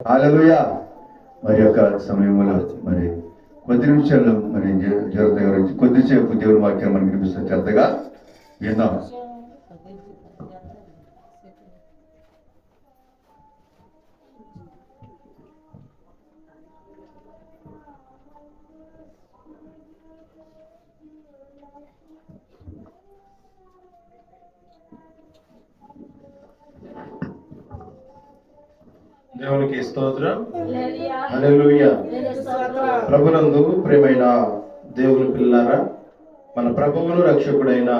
హల్లెలూయా. మరి యొక్క సమయంలో మరి కొద్ది నిమిషాలు మరి జరుగుతాయి గురించి కొద్దిసేపు దేవుని వాక్యం మనకి వినిపిస్తుంది. శ్రద్ధగా విందాం. దేవునికి స్తోత్రం. హల్లెలూయా. ప్రభునందు ప్రియమైన దేవుని పిల్లారా, మన ప్రభువును రక్షకుడైన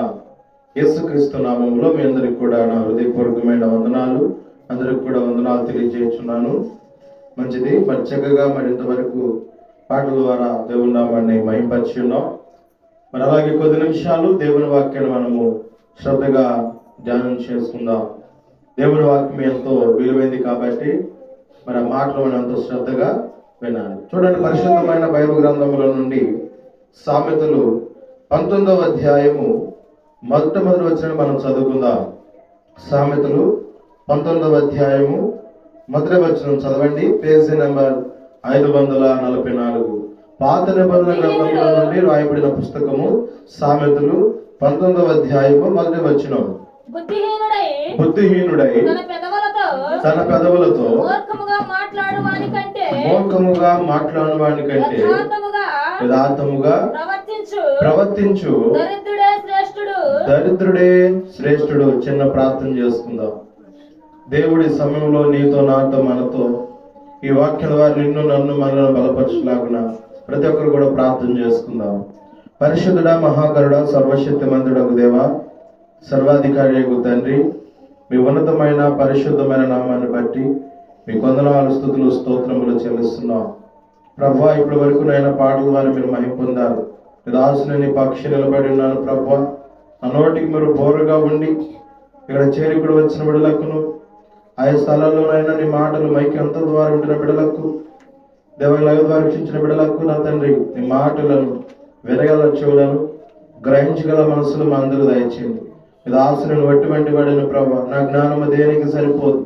యేసుక్రీస్తు నామములో మీ అందరికి కూడా నా హృదయపూర్వకమైన వందనాలు, అందరికి కూడా వందనాలు తెలియజేస్తున్నాను. మంచిది. మరి చక్కగా మరింతవరకు పాటల ద్వారా దేవుని నామాన్ని మహింపరిచి ఉన్నాం. మరి అలాగే కొద్ది నిమిషాలు దేవుని వాక్యాన్ని మనము శ్రద్ధగా ధ్యానం చేసుకుందాం. దేవుని వాక్యం ఎంతో విలువైంది కాబట్టి మరి ఆ మాటలు మనం ఎంతో శ్రద్ధగా వినాలి. చూడండి, పరిశుద్ధమైన బైబిల్ గ్రంథముల నుండి సామెతలు 19వ అధ్యాయము మొట్టమొదటి వచనం మనం చదువుకుందాం. సామెతలు 19వ అధ్యాయము మొదటి వచనం చదవండి. Page number 544. పాత నిబంధన గ్రంథముల నుండి రాయబడిన పుస్తకము సామెతలు 19వ అధ్యాయము మొదటి వచనం. బుద్ధిహీనుడై తన పెదవులతో మూర్ఖముగా మాట్లాడువాని కంటే యథార్థముగా ప్రవర్తించు దరిద్రుడే శ్రేష్ఠుడు. చిన్న ప్రార్థన చేసుకుందాం. దేవుడి సమయంలో నీతో, నాతో, మనతో ఈ వాక్యం ద్వారా నిన్ను, నన్ను, మనల్ని బలపరచులాగున ప్రతి ఒక్కరు కూడా ప్రార్థన చేసుకుందాం. పరిశుద్ధుడా, మహాకరుడా, సర్వశక్తిమంతుడగు దేవా, సర్వాధికారి తండ్రి, మీ ఉన్నతమైన పరిశుద్ధమైన నామాన్ని బట్టి మీ వందనాలు, స్తుతులు, స్తోత్రములు చెల్లిస్తున్నాం. ప్రభువా, ఇప్పటి వరకు నాయన పాటల ద్వారా మీరు మహిమ పొందారు. దాసుని పక్షి నిలబడి ఉన్నాను. ప్రభువా, నా నోటికి మీరు బోరుగా ఉండి ఇక్కడ చేరికుడు వచ్చిన బిడ్డలకును, ఆయా స్థలాల్లోనైనా నీ మాటలు మైకి అంత ద్వారా ఉంటున్న బిడ్డలకు, దేవాలయ ద్వారా రక్షించిన బిడ్డలకు నా తండ్రి నీ మాటలను వినగల చెవులను, గ్రహించగల మనసులు మా అందరూ దయచేయండి. దాసులను వట్టి వాడిన ప్రభు, నా జ్ఞానము దేనికి సరిపోదు.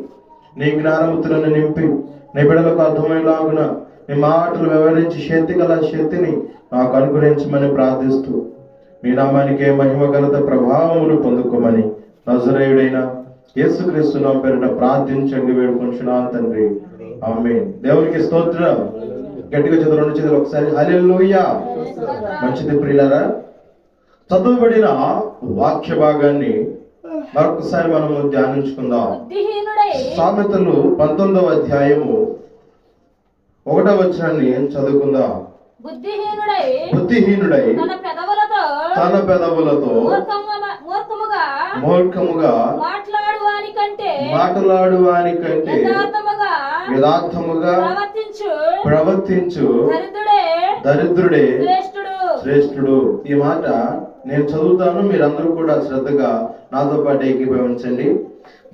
నీ జ్ఞానముతులను నింపి నీ బిడ్డలకు అర్థమయ్యేలాగున నీ మాటలు వివరించి శక్తి గల శక్తిని నాకు అనుగ్రహించమని ప్రార్థిస్తూ మీ నామానికే మహిమ ఘనత ప్రభావములు పొందుకోమని నజరేయుడైన యేసుక్రీస్తు నామమున పేరిట ప్రార్థించండి, వేడుకొంచున్నాను తండ్రి. ఆమేన్. దేవునికి స్తోత్రం. గట్టిగా చదువు, రెండు చేతులు ఒకసారి. హల్లెలూయా. మంచిది ప్రియులారా, చదువుబడిన వాక్య భాగాన్ని మరొకసారి మనము ధ్యానించుకుందాం. సామెతలు 19వ అధ్యాయము 1వ వచనాన్ని చదువుకుందాం. బుద్ధిహీనుడై తన పెదవులతో మూర్ఖముగా మాట్లాడువాని కంటే యథార్థముగా ప్రవర్తించు దరిద్రుడే శ్రేష్ఠుడు. ఈ మాట నేను చదువుతాను, మీరందరూ కూడా శ్రద్ధగా నాతో పాటు ఏకీభవించండి.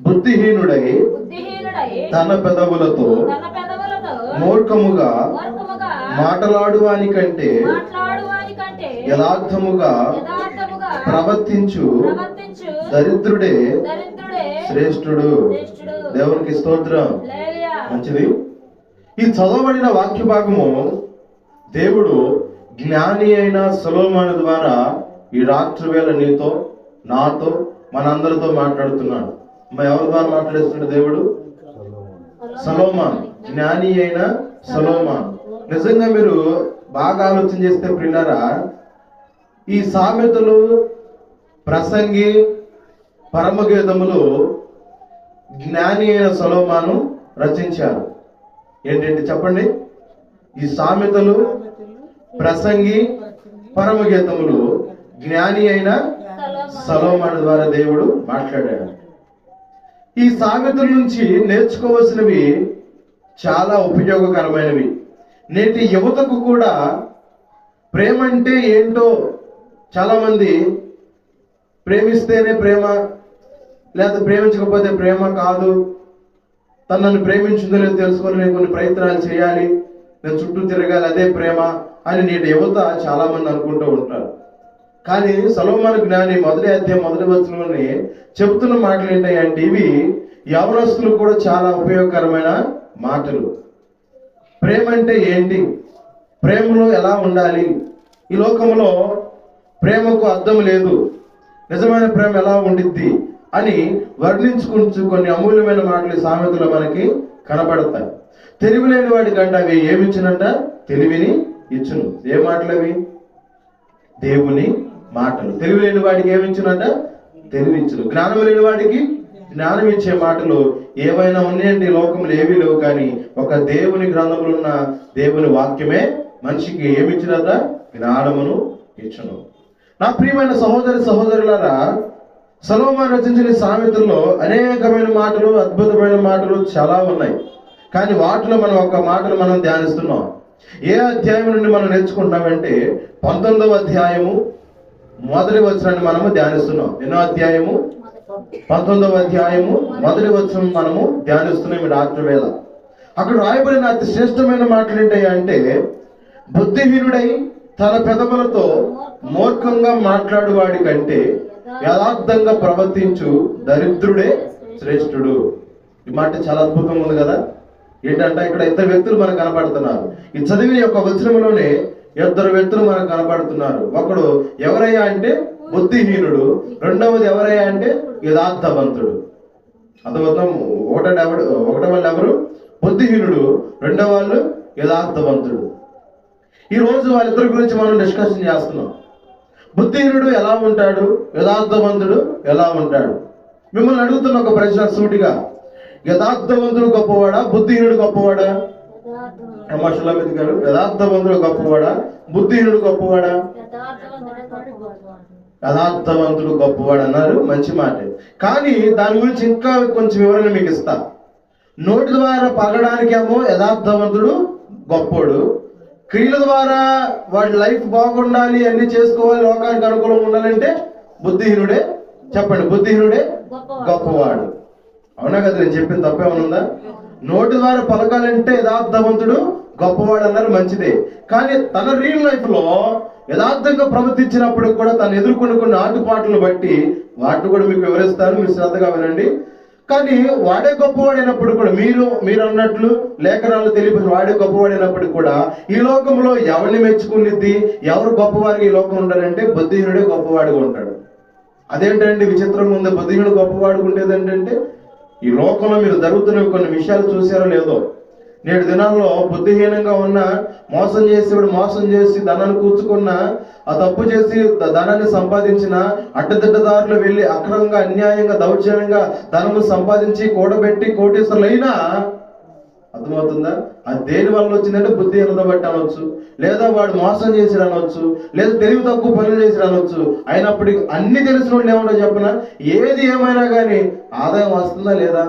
బుద్ధిహీనుడై తన పెదవులతో మూర్ఖముగా మాట్లాడువాని కంటే యథార్థముగా ప్రవర్తించు దరిద్రుడే శ్రేష్ఠుడు. దేవునికి స్తోత్రం. మంచిది. ఈ చదవబడిన వాక్య భాగము దేవుడు జ్ఞాని అయిన సొలొమోను ద్వారా ఈ రాత్రి వేళ నీతో, నాతో, మనందరితో మాట్లాడుతున్నాడు. ఎవరి ద్వారా మాట్లాడేస్తున్నాడు దేవుడు? సొలొమోను, జ్ఞాని అయిన సొలొమోను. నిజంగా మీరు బాగా ఆలోచన చేస్తే ప్రియులారా, ఈ సామెతలు, ప్రసంగి, పరమగీతములు జ్ఞాని అయిన సొలొమోను రచించారు. ఏంటంటే చెప్పండి. ఈ సామెతలు, ప్రసంగి, పరమగీతములు జ్ఞాని అయిన సొలొమోను ద్వారా దేవుడు మాట్లాడాడు. ఈ సామెతల నుంచి నేర్చుకోవలసినవి చాలా ఉపయోగకరమైనవి. నేటి యువతకు కూడా ప్రేమ అంటే ఏంటో, చాలా మంది ప్రేమిస్తేనే ప్రేమ, లేదా ప్రేమించకపోతే ప్రేమ కాదు, తను నన్ను ప్రేమించిందో లేదో తెలుసుకొని నేను కొన్ని ప్రయత్నాలు చేయాలి, నేను చుట్టూ తిరగాలి, అదే ప్రేమ అని నేటి యువత చాలా మంది అనుకుంటూ ఉంటారు. కానీ సొలొమోను జ్ఞాని 1వ అధ్యాయం 1వ వచనంలోనే చెబుతున్న మాటలు ఏంటంటే ఇవి యవనస్తులు కూడా చాలా ఉపయోగకరమైన మాటలు. ప్రేమ అంటే ఏంటి, ప్రేమలో ఎలా ఉండాలి, ఈ లోకంలో ప్రేమకు అర్థం లేదు, నిజమైన ప్రేమ ఎలా ఉండిద్ది అని వర్ణించుకుంటూ కొన్ని అమూల్యమైన మాటలు సామెతలు మనకి కనబడతాయి. తెలివి లేని వాడికంటే అవి ఏమిచ్చునంట, తెలివిని ఇచ్చును. ఏ మాటలు అవి? దేవుని మాటలు. తెలివి లేని వాడికి ఏమిచ్చునంట, తెలివించును. జ్ఞానం లేని వాడికి జ్ఞానం ఇచ్చే మాటలు ఏవైనా ఉన్నాయండి ఈ లోకంలో? ఏవీ లేవు. కానీ ఒక దేవుని గ్రంథంలో ఉన్న దేవుని వాక్యమే మనిషికి ఏమిచ్చినట, జ్ఞానమును ఇచ్చును. నా ప్రియమైన సహోదరి సహోదరులారా, సొలొమోను రచించిన సామెతల్లో అనేకమైన మాటలు, అద్భుతమైన మాటలు చాలా ఉన్నాయి. కానీ వాటిలో మనం ఒక మాటలు మనం ధ్యానిస్తున్నాం. ఏ అధ్యాయం నుండి మనం నేర్చుకుంటున్నామంటే 19వ అధ్యాయము మొదటి వచనాన్ని మనము ధ్యానిస్తున్నాం. ఎన్నో అధ్యాయము? 19వ అధ్యాయము మొదటి వచనం మనము ధ్యానిస్తున్నాం ఈ రాత్రి వేళ. అక్కడ రాయబడిన అతి శ్రేష్టమైన మాటలు ఏంటంటే, బుద్ధిహీనుడై తన పెదవులతో మూర్ఖంగా మాట్లాడువాడి కంటే యథార్థంగా ప్రవర్తించు దరిద్రుడే శ్రేష్ఠుడు. ఈ మాట చాలా అద్భుతంగా ఉంది కదా. ఏంటంటే ఇక్కడ ఇద్దరు వ్యక్తులు మనకు కనపడుతున్నారు. ఈ చదివిన యొక్క వచనంలోనే ఇద్దరు వ్యక్తులు మనకు కనపడుతున్నారు. ఒకడు ఎవరయ్యా అంటే బుద్ధిహీనుడు, రెండవది ఎవరయ్యా అంటే యథార్థవంతుడు. అర్థమవుతాం? ఒకటో వాళ్ళు ఎవరు? బుద్ధిహీనుడు, రెండో వాళ్ళు యథార్థవంతుడు. ఈ రోజు వాళ్ళిద్దరి గురించి మనం డిస్కషన్ చేస్తున్నాం. బుద్ధిహీనుడు ఎలా ఉంటాడు, యథార్థవంతుడు ఎలా ఉంటాడు? మిమ్మల్ని అడుగుతున్న ఒక ప్రశ్న సూటిగా, యథార్థవంతుడు గొప్పవాడా, బుద్ధిహీనుడు గొప్పవాడా? అమ్మాషులమిది గారు, యథార్థవంతుడు గొప్పవాడా, బుద్ధిహీనుడు గొప్పవాడా? యథార్థవంతుడు గొప్పవాడు అన్నారు, మంచి మాట. కానీ దాని గురించి ఇంకా కొంచెం వివరణ మీకు ఇస్తా. నోటి ద్వారా పలకడానికేమో యథార్థవంతుడు గొప్పోడు, క్రియల ద్వారా వాడి లైఫ్ బాగుండాలి, అన్ని చేసుకోవాలి, లోకానికి అనుకూలంగా ఉండాలంటే బుద్ధిహీనుడే. చెప్పండి, బుద్ధిహీనుడే గొప్పవాడు. అవునా కదా? నేను చెప్పిన తప్పేమనుందా? నోటి ద్వారా పలకాలంటే యథార్థవంతుడు గొప్పవాడు అన్నారు, మంచిదే. కానీ తన రియల్ లైఫ్ లో యథార్థంగా ప్రవర్తించినప్పుడు కూడా తను ఎదుర్కొన్న కొన్ని ఆటుపాట్లను బట్టి వాటిని కూడా మీకు వివరిస్తాను, మీరు శ్రద్ధగా వినండి. కానీ వాడే గొప్పవాడైనప్పుడు కూడా మీరు అన్నట్లు లేఖనాలు తెలిపి వాడే గొప్పవాడైనప్పటికీ కూడా ఈ లోకంలో ఎవరిని మెచ్చుకునిద్ది, ఎవరు గొప్పవారికి ఈ లోకం ఉండాలంటే బుద్ధిహీనుడే గొప్పవాడిగా ఉంటాడు. అదేంటండి విచిత్రంగా ఉంది? బుద్ధిహీనుడు గొప్పవాడిగా ఉండేది ఏంటంటే, ఈ లోకంలో మీరు జరుగుతున్న కొన్ని విషయాలు చూసారో లేదో, నేడు దినాల్లో బుద్ధిహీనంగా ఉన్న, మోసం చేసి ధనాన్ని కూర్చుకున్న, ఆ తప్పు చేసి ధనాన్ని సంపాదించిన, అడ్డదిడ్డదారులు వెళ్ళి అక్రమంగా అన్యాయంగా దౌర్జన్యంగా ధనము సంపాదించి కూడబెట్టి కోటీశ్వరులైనా, అర్థమవుతుందా? అది దేని వల్ల వచ్చిందంటే బుద్ధిహీనత బట్టి అనొచ్చు, లేదా వాడు మోసం చేసి అనొచ్చు, లేదా తెలివి తక్కువ పనులు చేసి అనొచ్చు. అయినప్పటికీ అన్ని తెలిసిన వాళ్ళు ఏమన్నా చెప్పనా, ఏది ఏమైనా కానీ ఆదాయం వస్తుందా లేదా?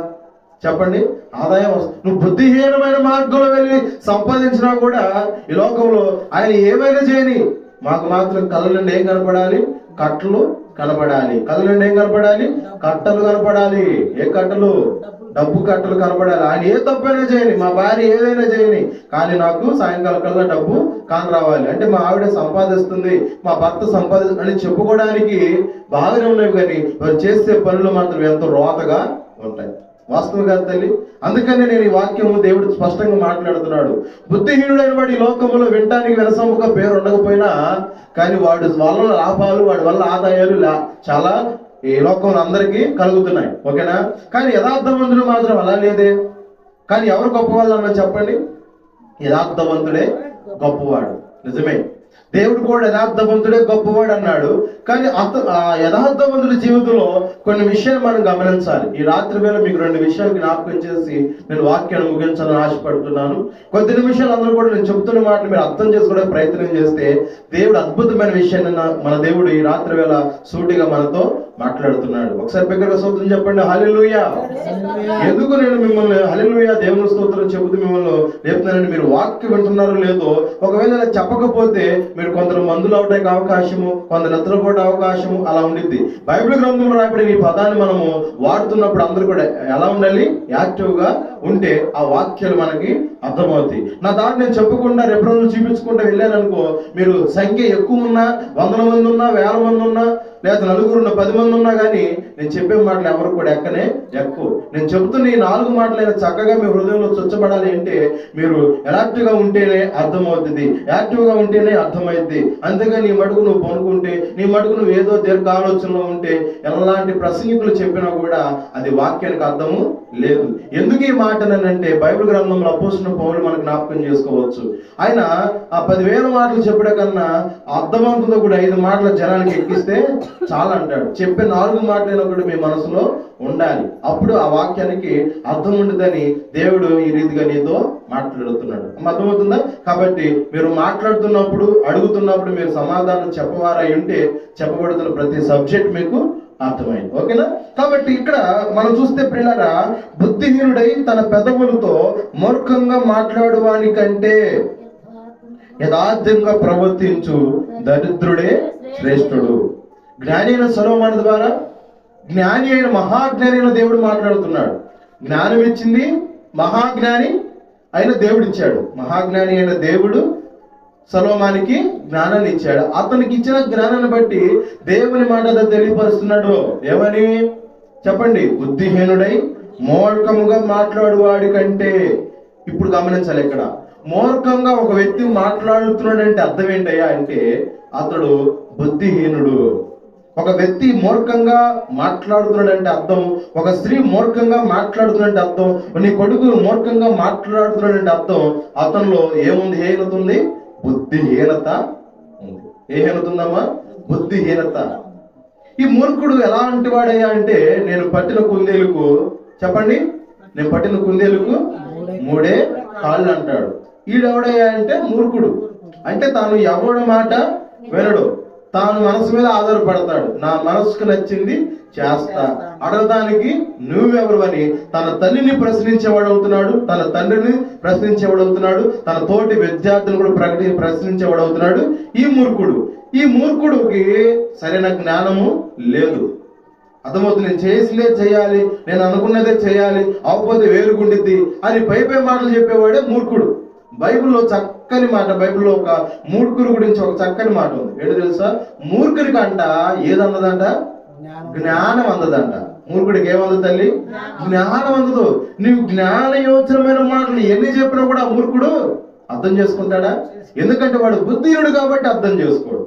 చెప్పండి, ఆదాయం వస్తుంది. నువ్వు బుద్ధిహీనమైన మార్గంలో వెళ్ళి సంపాదించినా కూడా ఈ లోకంలో ఆయన ఏమైనా చేయని, మాకు మాత్రం కళ్ళ నుండి ఏం కనపడాలి? కట్టలు కనపడాలి. కళ్ళ నుండి ఏం కనపడాలి? కట్టలు కనపడాలి. ఏ కట్టలు? డబ్బు కట్టలు కనపడాలి. ఆయన ఏ తప్పైనా చేయని, మా భార్య ఏదైనా చేయని, కానీ నాకు సాయంకాలం కల్లా డబ్బు కాని రావాలి. అంటే మా ఆవిడ సంపాదిస్తుంది, మా భర్త సంపాదిస్తుంది అని చెప్పుకోవడానికి బాగానే ఉన్నాయి, కానీ వారు చేసే పనులు మాత్రం ఎంతో రోతగా ఉంటాయి. వాస్తవం కాదు తల్లి? అందుకనే నేను ఈ వాక్యము దేవుడు స్పష్టంగా మాట్లాడుతున్నాడు. బుద్ధిహీనుడైన వాడు ఈ లోకంలో వినటానికి వినసొంపుగా పేరు ఉండకపోయినా, కానీ వాడి వల్ల లాభాలు, వాడి వల్ల ఆదాయాలు చాలా ఈ లోకంలో అందరికీ కలుగుతున్నాయి. ఓకేనా? కానీ యథార్థవంతుడు మాత్రం అలా లేదే. కానీ ఎవరు గొప్పవాళ్ళు అన్న చెప్పండి? యథార్థవంతుడే గొప్పవాడు. నిజమే, దేవుడు కూడా యథార్థవంతుడే గొప్పవాడు అన్నాడు. కానీ యథార్థవంతుడి జీవితంలో కొన్ని విషయాలు మనం గమనించాలి. ఈ రాత్రి వేళ మీకు 2 విషయాలు జ్ఞాపకం చేసి నేను వాక్యాన్ని ముగించాలని ఆశపడుతున్నాను. కొద్ది నిమిషాలు అందరూ కూడా నేను చెప్తున్న మాటలు మీరు అర్థం చేసుకోవడానికి ప్రయత్నం చేస్తే దేవుడు అద్భుతమైన విషయాన్ని మన దేవుడు ఈ రాత్రి వేళ సూటిగా మనతో మాట్లాడుతున్నాడు. ఒకసారి బిగ్గరగా స్తోత్రం చెప్పండి, హల్లెలూయా. ఎందుకు నేను మిమ్మల్ని హల్లెలూయా దేవుని స్తోత్రం చెబుతూ మిమ్మల్ని లేపుతున్నానండి, మీరు వాక్యం వింటున్నారో లేదో. ఒకవేళ ఇలా చెప్పకపోతే మీరు కొందరు మందులు అవడానికి అవకాశము, కొందరు నిద్రపోవడం అవకాశము అలా ఉండిద్ది. బైబిల్ గ్రంథంలో రాయబడిన ఈ పదాన్ని మనము వాడుతున్నప్పుడు అందరూ కూడా ఎలా ఉండాలి? యాక్టివ్ గా ఉంటే ఆ వాక్యాలు మనకి అర్థమవుతాయి. నా దాన్ని నేను చెప్పకుండా రెఫరెన్స్ చూపించుకుంటూ వెళ్ళాననుకో, మీరు సంఖ్య ఎక్కువ ఉన్నా, 100 మంది ఉన్నా, 1000 మంది ఉన్నా, లేదా నలుగురు 10 మంది ఉన్నా కానీ నేను చెప్పే మాటలు ఎవరు కూడా ఎక్కనే ఎక్కువ. నేను చెబుతున్న ఈ 4 మాటలైనా చక్కగా మీ హృదయంలో చొచ్చబడాలి అంటే మీరు యాక్టివ్గా ఉంటేనే అర్థమవుతుంది, యాక్టివ్గా ఉంటేనే అర్థమైద్ది. అంతేగా నీ మటుకు నువ్వు పనుకుంటే, నీ మటుకు నువ్వు ఏదో దీర్ఘ ఆలోచనలో ఉంటే, ఎలాంటి ప్రసంగికులు చెప్పినా కూడా అది వాక్యానికి అర్థము లేదు. ఎందుకు ఈ మాట అంటే బైబిల్ గ్రంథంలో అపోస్తలుడైన పౌలు మనకు జ్ఞాపకం చేసుకోవచ్చు. ఆయన ఆ 10,000 మాటలు చెప్పడం కన్నా అర్థవంతంతో కూడా 5 మాటల జనానికి ఎక్కిస్తే చాలా అంటాడు. చెప్పే 4 మాటలైనా కూడా మీ మనసులో ఉండాలి. అప్పుడు ఆ వాక్యానికి అర్థం ఉండదని దేవుడు ఈ రీతిగా నీతో మాట్లాడుతున్నాడు. అర్థమవుతుందా? కాబట్టి మీరు మాట్లాడుతున్నప్పుడు, అడుగుతున్నప్పుడు మీరు సమాధానం చెప్పవారై ఉంటే చెప్పబడుతున్న ప్రతి సబ్జెక్ట్ మీకు అర్థమైంది. ఓకేనా? కాబట్టి ఇక్కడ మనం చూస్తే ప్రియులారా, బుద్ధిహీనుడై తన పెదవులతో మూర్ఖంగా మాట్లాడువాని కంటే యథార్థంగా ప్రవర్తించు దరిద్రుడే శ్రేష్ఠుడు. జ్ఞాని అయిన సొలొమోను ద్వారా, జ్ఞాని అయిన మహాజ్ఞాని అయిన దేవుడు మాట్లాడుతున్నాడు. జ్ఞానం ఇచ్చింది మహాజ్ఞాని అయిన దేవుడు ఇచ్చాడు. మహాజ్ఞాని అయిన దేవుడు సొలొమోనుకి జ్ఞానాన్ని ఇచ్చాడు. అతనికి ఇచ్చిన జ్ఞానాన్ని బట్టి దేవుని మాట తెలియపరుస్తున్నాడు. ఏమని చెప్పండి? బుద్ధిహీనుడై మూర్ఖముగా మాట్లాడువాడి కంటే. ఇప్పుడు గమనించాలి, ఇక్కడ మూర్ఖంగా ఒక వ్యక్తి మాట్లాడుతున్నాడు అంటే అర్థం ఏంటయ్యా అంటే అతడు బుద్ధిహీనుడు. ఒక వ్యక్తి మూర్ఖంగా మాట్లాడుతున్నాడు అంటే అర్థం, ఒక స్త్రీ మూర్ఖంగా మాట్లాడుతున్నట్టు అర్థం, నీ కొడుకు మూర్ఖంగా మాట్లాడుతున్నాడు అంటే అర్థం అతనిలో ఏముంది? హీనత ఉంది, బుద్ధిహీనత ఉంది. ఏ హీనత ఉందమ్మా? బుద్ధిహీనత. ఈ మూర్ఖుడు ఎలాంటి వాడయ్యా అంటే, నేను పట్టిన కుందేలుకు, చెప్పండి, నేను పట్టిన కుందేలుకు 3 కాళ్ళు అంటాడు. ఈడెవడయ్యా అంటే మూర్ఖుడు. అంటే తాను ఎవడి మాట వినడు, తాను మనసు మీద ఆధారపడతాడు. నా మనసుకు నచ్చింది చేస్తా. అడగడానికి నువ్వెవరు అని తన తల్లిని ప్రశ్నించేవాడవుతున్నాడు, తన తండ్రిని ప్రశ్నించేవాడవుతున్నాడు, తన తోటి విద్యార్థులను కూడా ప్రశ్నించేవాడవుతున్నాడు ఈ మూర్ఖుడు. ఈ మూర్ఖుడికి సరైన జ్ఞానము లేదు. అర్థమవుతుంది. నేను చేసిందే చేయాలి, నేను అనుకున్నదే చేయాలి, అవకపోతే వేరుగుండిద్ది అని పై మాటలు చెప్పేవాడే మూర్ఖుడు. బైబిల్లో చక్కని మాట, బైబిల్లో ఒక మూర్ఖుడి గురించి ఒక చక్కని మాట ఉంది. ఏంటో తెలుసా? మూర్ఖుడికి అంట ఏది అందదంట? జ్ఞానం అందదంట. మూర్ఖుడికి ఏమందు తల్లి? జ్ఞానం అందదు. నీవు జ్ఞానయోచనమైన మాటలు ఎన్ని చెప్పినా కూడా ఆ మూర్ఖుడు అర్థం చేసుకుంటాడా? ఎందుకంటే వాడు బుద్ధిహీనుడు కాబట్టి అర్థం చేసుకోడు.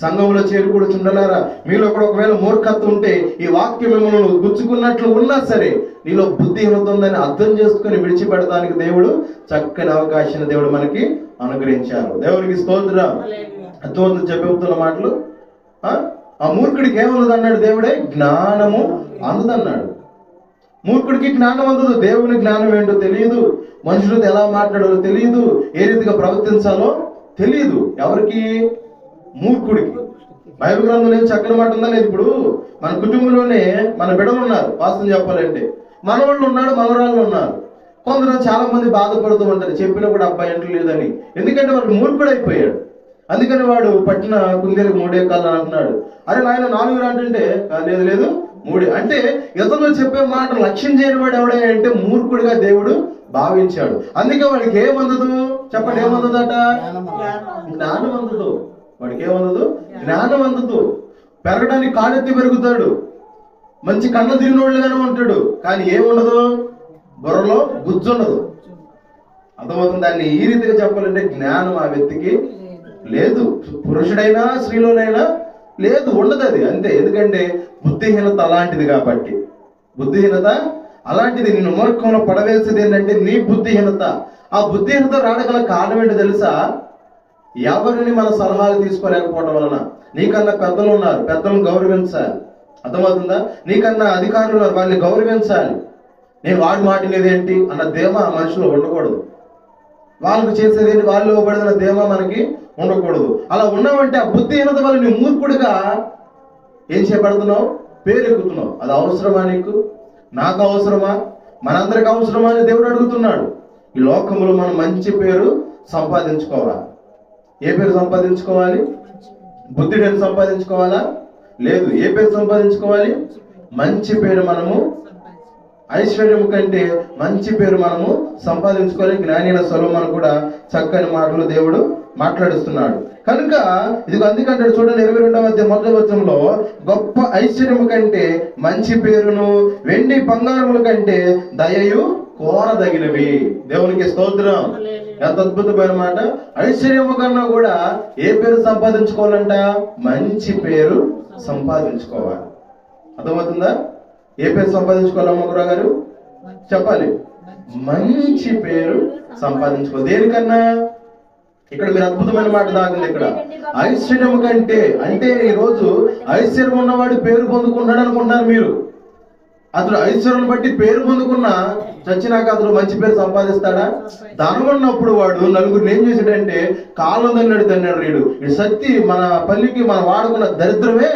సంఘంలో చేరుకూడుచుండలారా, మీలో కూడా ఒకవేళ మూర్ఖత్వం ఉంటే ఈ వాక్యం మిమ్మల్ని గుచ్చుకున్నట్లు ఉన్నా సరే నీలో బుద్ధిహీనత ఉందని అర్థం చేసుకుని విడిచిపెడతానికి దేవుడు చక్కని అవకాశాన్ని దేవుడు మనకి అనుగ్రహించారు. దేవునికి స్తోత్రం. అర్థమవుతుంది చెప్పుతున్న మాటలు. ఆ మూర్ఖుడికి ఏమన్నది అన్నాడు దేవుడే? జ్ఞానము అందదన్నాడు. మూర్ఖుడికి జ్ఞానం అందదు. దేవుని జ్ఞానం ఏంటో తెలియదు, మనుషులతో ఎలా మాట్లాడాలో తెలియదు, ఏ రీతిగా ప్రవర్తించాలో తెలియదు. ఎవరికి? మూర్ఖుడికి. బైబిల్ గ్రంథంలో చక్కని మాట ఉందా లేదు? ఇప్పుడు మన కుటుంబంలోనే మన బిడ్డలు ఉన్నారు, వాస్తవం చెప్పాలంటే మనవాళ్ళు ఉన్నాడు, మనవరాళ్ళు ఉన్నారు. కొందరు చాలా మంది బాధపడుతూ ఉంటారు, చెప్పినా కూడా అబ్బాయి ఎంటర్ లేదని. ఎందుకంటే వాడు మూర్ఖుడు అయిపోయాడు. అందుకని వాడు పట్టిన కుందేలకు 3 కాళ్ళు అంటున్నాడు. అరే నాయన 4 అంటుంటే లేదు లేదు 3. అంటే ఇతరులు చెప్పే మాట లక్ష్యం చేయని వాడు ఎవడే అంటే మూర్ఖుడిగా దేవుడు భావించాడు. అందుకే వాడికి ఏమందదు? చెప్పండి, ఏమందదట? జ్ఞానం అందదు. వాడికి ఏమందదు? జ్ఞానం అందదు. పెరగడానికి కాడెత్తి పెరుగుతాడు, మంచి కన్న తిరిగినోళ్ళుగానే ఉంటాడు, కానీ ఏముండదు? బుర్రలో గుజ్జుండదు. అర్థమవుతుంది? దాన్ని ఈ రీతిగా చెప్పాలంటే జ్ఞానం ఆ వ్యక్తికి లేదు. పురుషుడైనా స్త్రీలోనైనా లేదు, ఉండదు అది అంతే. ఎందుకంటే బుద్ధిహీనత అలాంటిది కాబట్టి. బుద్ధిహీనత అలాంటిది. నిన్ను మూర్ఖంలో పడవేసేది ఏంటంటే నీ బుద్ధిహీనత. ఆ బుద్ధిహీనత రావడం కారణం ఏంటో తెలుసా? ఎవరిని మన సలహాలు తీసుకోలేకపోవడం వలన. నీకన్నా పెద్దలు ఉన్నారు, పెద్దలను గౌరవించాలి. అర్థమవుతుందా? నీకన్నా అధికారులు ఉన్నారు, వాళ్ళని గౌరవించాలి. నేను వాడి మాటినేదేంటి అన్న ధీమా మనుషులు ఉండకూడదు. వాళ్ళకు చేసేదేంటి, వాళ్ళు ఇవ్వబడిన ధీమా మనకి ఉండకూడదు. అలా ఉన్నావంటే ఆ బుద్ధిహీనత వల్ల నీ మూర్ఖుడిగా ఏం చేపడుతున్నావు? పేరెక్కుతున్నావు. అది అవసరమా నీకు? నాకు అవసరమా? మనందరికి అవసరమా అని దేవుడు అడుగుతున్నాడు. ఈ లోకంలో మనం మంచి పేరు సంపాదించుకోవాలి. ఏ పేరు సంపాదించుకోవాలి? బుద్ధిని సంపాదించుకోవాలా? లేదు. ఏ పేరు సంపాదించుకోవాలి? మంచి పేరు మనము ఐశ్వర్యం కంటే మంచి పేరు మనము సంపాదించుకొని జ్ఞాని అయిన సొలొమోను కూడా చక్కని మాటలు దేవుడు మాట్లాడిస్తున్నాడు. కనుక ఇది అందుకంటే చూడండి 22వ అధ్యాయం 1వ వచనంలో, గొప్ప ఐశ్వర్యము కంటే మంచి పేరును వెండి బంగారముల కంటే దయయు కోరదగినవి. దేవునికి స్తోత్రం. ఎంత అద్భుతమైన మాట. ఐశ్వర్యము కన్నా కూడా ఏ పేరు సంపాదించుకోవాలంట? మంచి పేరు సంపాదించుకోవాలి. అర్థమవుతుందా? ఏ పేరు సంపాదించుకోవాలి అమ్మగురావు గారు? చెప్పాలి. మంచి పేరు సంపాదించుకోవాలి. దేనికన్నా? ఇక్కడ మీరు అద్భుతమైన మాట దాగింది. ఇక్కడ ఐశ్వర్యం కంటే, అంటే ఈ రోజు ఐశ్వర్యం ఉన్నవాడు పేరు పొందుకున్నాడు అనుకుంటున్నారు మీరు. అతడు ఐశ్వర్యం బట్టి పేరు పొందుకున్నా చచ్చినాక అతడు మంచి పేరు సంపాదిస్తాడా? ధనం ఉన్నప్పుడు వాడు నలుగురిని ఏం చేశాడంటే కాళ్ళు తన్నాడు వీడు సత్తి మన పల్లికి మనం వాడుకున్న దరిద్రమే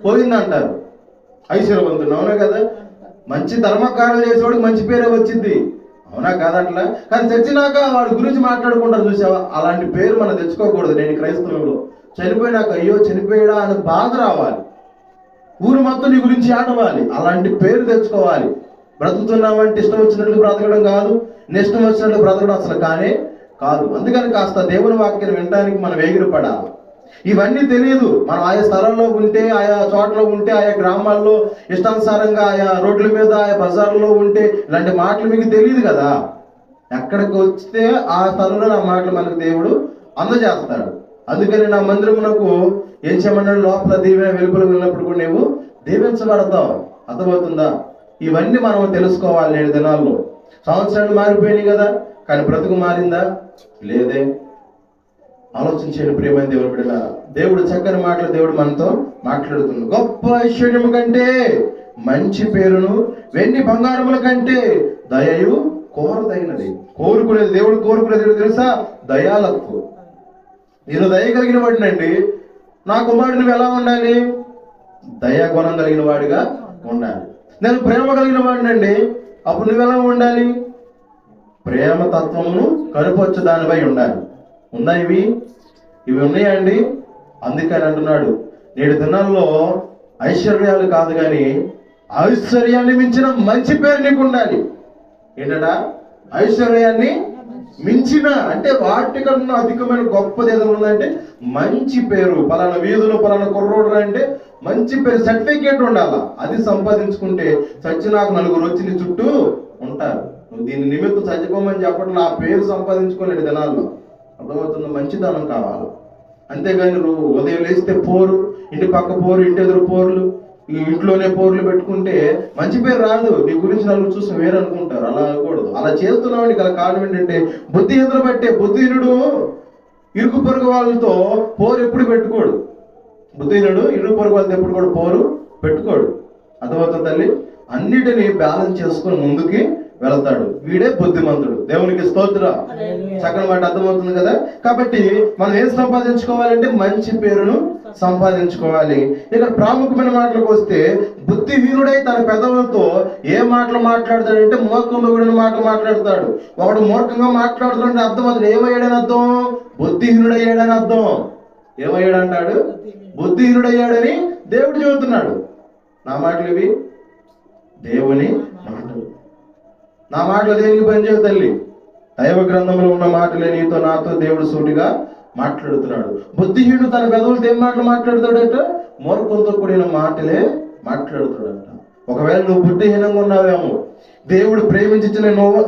పోయిందంటారు ఐశ్వర్యవంతుడు. అవునా కదా? మంచి ధర్మకార్యాలు చేసేవాడికి మంచి పేరే వచ్చింది. అవునా కాదట్లా? కానీ చచ్చినాక వాడి గురించి మాట్లాడుకుంటారు చూసావా? అలాంటి పేరు మనం తెచ్చుకోకూడదు. నేను క్రైస్తవులు చనిపోయినాక అయ్యో చనిపోయాడా అని బాధ రావాలి. ఊరు మొత్తం నీ గురించి ఆడవాలి. అలాంటి పేరు తెచ్చుకోవాలి. బ్రతుకుతున్నామంటే ఇష్టం వచ్చినట్లు బ్రతకడం కాదు, ఇష్టం వచ్చినట్లు బ్రతకడం అసలు కానే కాదు. అందుకని కాస్త దేవుని వాక్యం వినడానికి మనం ఎగిరిపడాలి. ఇవన్నీ తెలియదు. మనం ఆయా స్థలాల్లో ఉంటే, ఆయా చోట్ల ఉంటే, ఆయా గ్రామాల్లో ఇష్టానుసారంగా ఆయా రోడ్ల మీద ఆయా బజార్లో ఉంటే ఇలాంటి మాటలు మీకు తెలియదు కదా. ఎక్కడికి వస్తే ఆ స్థలంలో ఆ మాటలు మనకు దేవుడు అందజేస్తాడు. అందుకని నా మందిరమునకు ఏం చేయమన్నాడు? లోపల దీవెన వెలుపల వెళ్ళినప్పుడు కూడా నువ్వు దీవించబడతావు. అర్థమవుతుందా? ఇవన్నీ మనం తెలుసుకోవాలి. 7 దినాల్లో సంవత్సరాలు మారిపోయినాయి కదా, కానీ బ్రతుకు మారిందా? లేదే. ఆలోచించండి ప్రియమైన దేవుని బిడ్డలారా. దేవుడు చక్కని మాటలు దేవుడు మనతో మాట్లాడుతున్నాడు. గొప్ప ఐశ్వర్యము కంటే మంచి పేరును వెండి బంగారముల కంటే దయయు కోరదగినది. కోరుకునేది దేవుడు కోరుకునేది తెలుసా? దయాలత్వం. నేను దయ కలిగిన వాడినండి, నా కుమారుడు నువ్వు ఎలా ఉండాలి? దయాగుణం కలిగిన వాడిగా ఉండాలి. నేను ప్రేమ కలిగిన వాడినండి, అప్పుడు నువ్వు ఎలా ఉండాలి? ప్రేమ తత్వమును కనుపొచ్చు దానిపై ఉండాలి. ఉందా? ఇవి ఉన్నాయా అండి? అందుకని అంటున్నాడు 7 దినాల్లో ఐశ్వర్యాలు కాదు కానీ ఐశ్వర్యాన్ని మించిన మంచి పేరు నీకు ఉండాలి. ఏంటడా? ఐశ్వర్యాన్ని మించిన, అంటే వాటికన్నా అధికమైన గొప్పది ఏదో ఉందంటే మంచి పేరు. పలానా వీధులు పలానా కుర్రోడు అంటే మంచి పేరు, సర్టిఫికేట్ ఉండాలా. అది సంపాదించుకుంటే చచ్చినాకు నలుగురు వచ్చి నీ చుట్టూ ఉంటారు. నువ్వు దీని నిమిత్తం చచ్చిపోమని చెప్పడం ఆ పేరు సంపాదించుకోలేడు దినాల్లో. అర్థమవుతుంది? మంచితనం కావాలి. అంతేగాని నువ్వు ఉదయం లేస్తే పోరు, ఇంటి పక్క పోరు, ఇంటి ఎదురు పోర్లు, ఇంట్లోనే పోర్లు పెట్టుకుంటే మంచి పేరు రాదు. నీ గురించి నలుగురు చూసి వేరు అనుకుంటారు. అలా అనకూడదు. అలా చేస్తున్నావు గల కారణం ఏంటంటే బుద్ధిహీనుడు బట్టే. బుద్ధిహీనుడు ఇరుకు పొరుగు వాళ్ళతో పోరు ఎప్పుడు పెట్టుకోడు. బుద్ధిహీనుడు ఇరుకు పొరుగు వాళ్ళతో ఎప్పుడు కూడా పోరు పెట్టుకోడు. అర్థమవుతుంది తల్లి? అన్నిటినీ బ్యాలెన్స్ చేసుకుని ముందుకి వెళతాడు. వీడే బుద్ధిమంతుడు. దేవునికి స్తోత్రం. చక్కని మాట అర్థమవుతుంది కదా. కాబట్టి మనం ఏం సంపాదించుకోవాలంటే మంచి పేరును సంపాదించుకోవాలి. ఇక్కడ ప్రాముఖ్యమైన మాటలకు వస్తే బుద్ధిహీనుడై తన పెదవులతో ఏ మాటలు మాట్లాడతాడంటే మూర్ఖంగా మాటలు మాట్లాడతాడు. ఒకడు మూర్ఖంగా మాట్లాడుతాడంటే అర్థం అతడు ఏమయ్యాడని అర్థం? బుద్ధిహీనుడయ్యాడని అర్థం. ఏమయ్యాడంటాడు? బుద్ధిహీనుడయ్యాడని దేవుడు చెబుతున్నాడు. నా మాటలు ఇవి దేవుని మాటలు. నా మాటలు దేనికి పనిచేయవు తల్లి? దైవ గ్రంథంలో ఉన్న మాటలే నీతో నాతో దేవుడు సూటిగా మాట్లాడుతున్నాడు. బుద్ధిహీనుడు తన పెదవులతో ఏం మాటలు మాట్లాడుతాడట? మూర్ఖంతో కూడిన మాటలే మాట్లాడుతాడట. ఒకవేళ నువ్వు బుద్ధిహీనంగా ఉన్నావేమో, దేవుడు ప్రేమించిన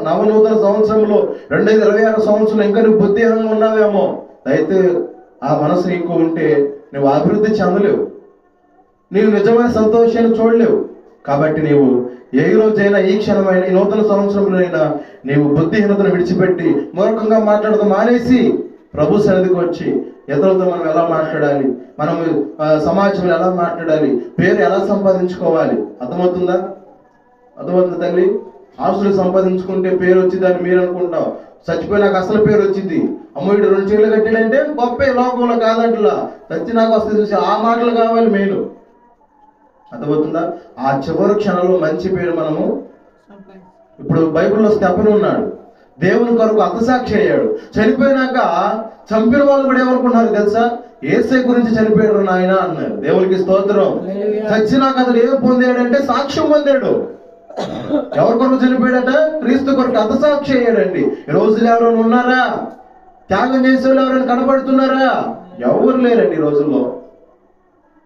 నవనూతన సంవత్సరంలో 2026 సంవత్సరంలో ఇంకా నువ్వు బుద్ధిహీనంగా ఉన్నావేమో, అయితే ఆ మనసు నీకు ఉంటే నువ్వు అభివృద్ధి చెందలేవు, నీవు నిజమైన సంతోషాన్ని చూడలేవు. కాబట్టి నీవు ఏ రోజైనా ఈ క్షణమైన ఈ నూతన సంవత్సరంలోనైనా నీవు బుద్ధిహీనతను విడిచిపెట్టి మూర్ఖంగా మాట్లాడడం మానేసి ప్రభు సన్నిధికి వచ్చి ఇతరులతో మనం ఎలా మాట్లాడాలి, మనము సమాజంలో ఎలా మాట్లాడాలి, పేరు ఎలా సంపాదించుకోవాలి. అర్థమవుతుందా? అర్థమవుతుంది తల్లి? ఆస్తులు సంపాదించుకుంటే పేరు వచ్చిందని మీరు అనుకుంటాం. చచ్చిపోయినాక అసలు పేరు వచ్చింది. అమ్మోడు 2 చీరలు కట్టాడంటే గొప్ప లోకంలో కాదంటలా. చచ్చి నాకు వస్తే చూసి ఆ మాటలు కావాలి మేలు. అర్థమవుతుందా? ఆ చివరి క్షణంలో మంచి పేరు మనము. ఇప్పుడు బైబిల్లో స్టెఫెను ఉన్నాడు, దేవుని కొరకు హతసాక్షి అయ్యాడు. చనిపోయినాక చంపిన వాళ్ళు కూడా ఏమనుకున్నారు తెలుసా? యేసయ్య గురించి చనిపోయాడు నాయన అన్నారు. దేవునికి స్తోత్రం. చచ్చినాక అతడు ఏం పొందాడంటే సాక్ష్యం పొందాడు. ఎవరి కొరకు చనిపోయాడట? క్రీస్తు కొరకు హతసాక్షి అయ్యాడండి. ఈ రోజులు ఎవరైనా ఉన్నారా? త్యాగం చేసే వాళ్ళు ఎవరైనా కనపడుతున్నారా? ఎవరు లేరండి ఈ రోజుల్లో.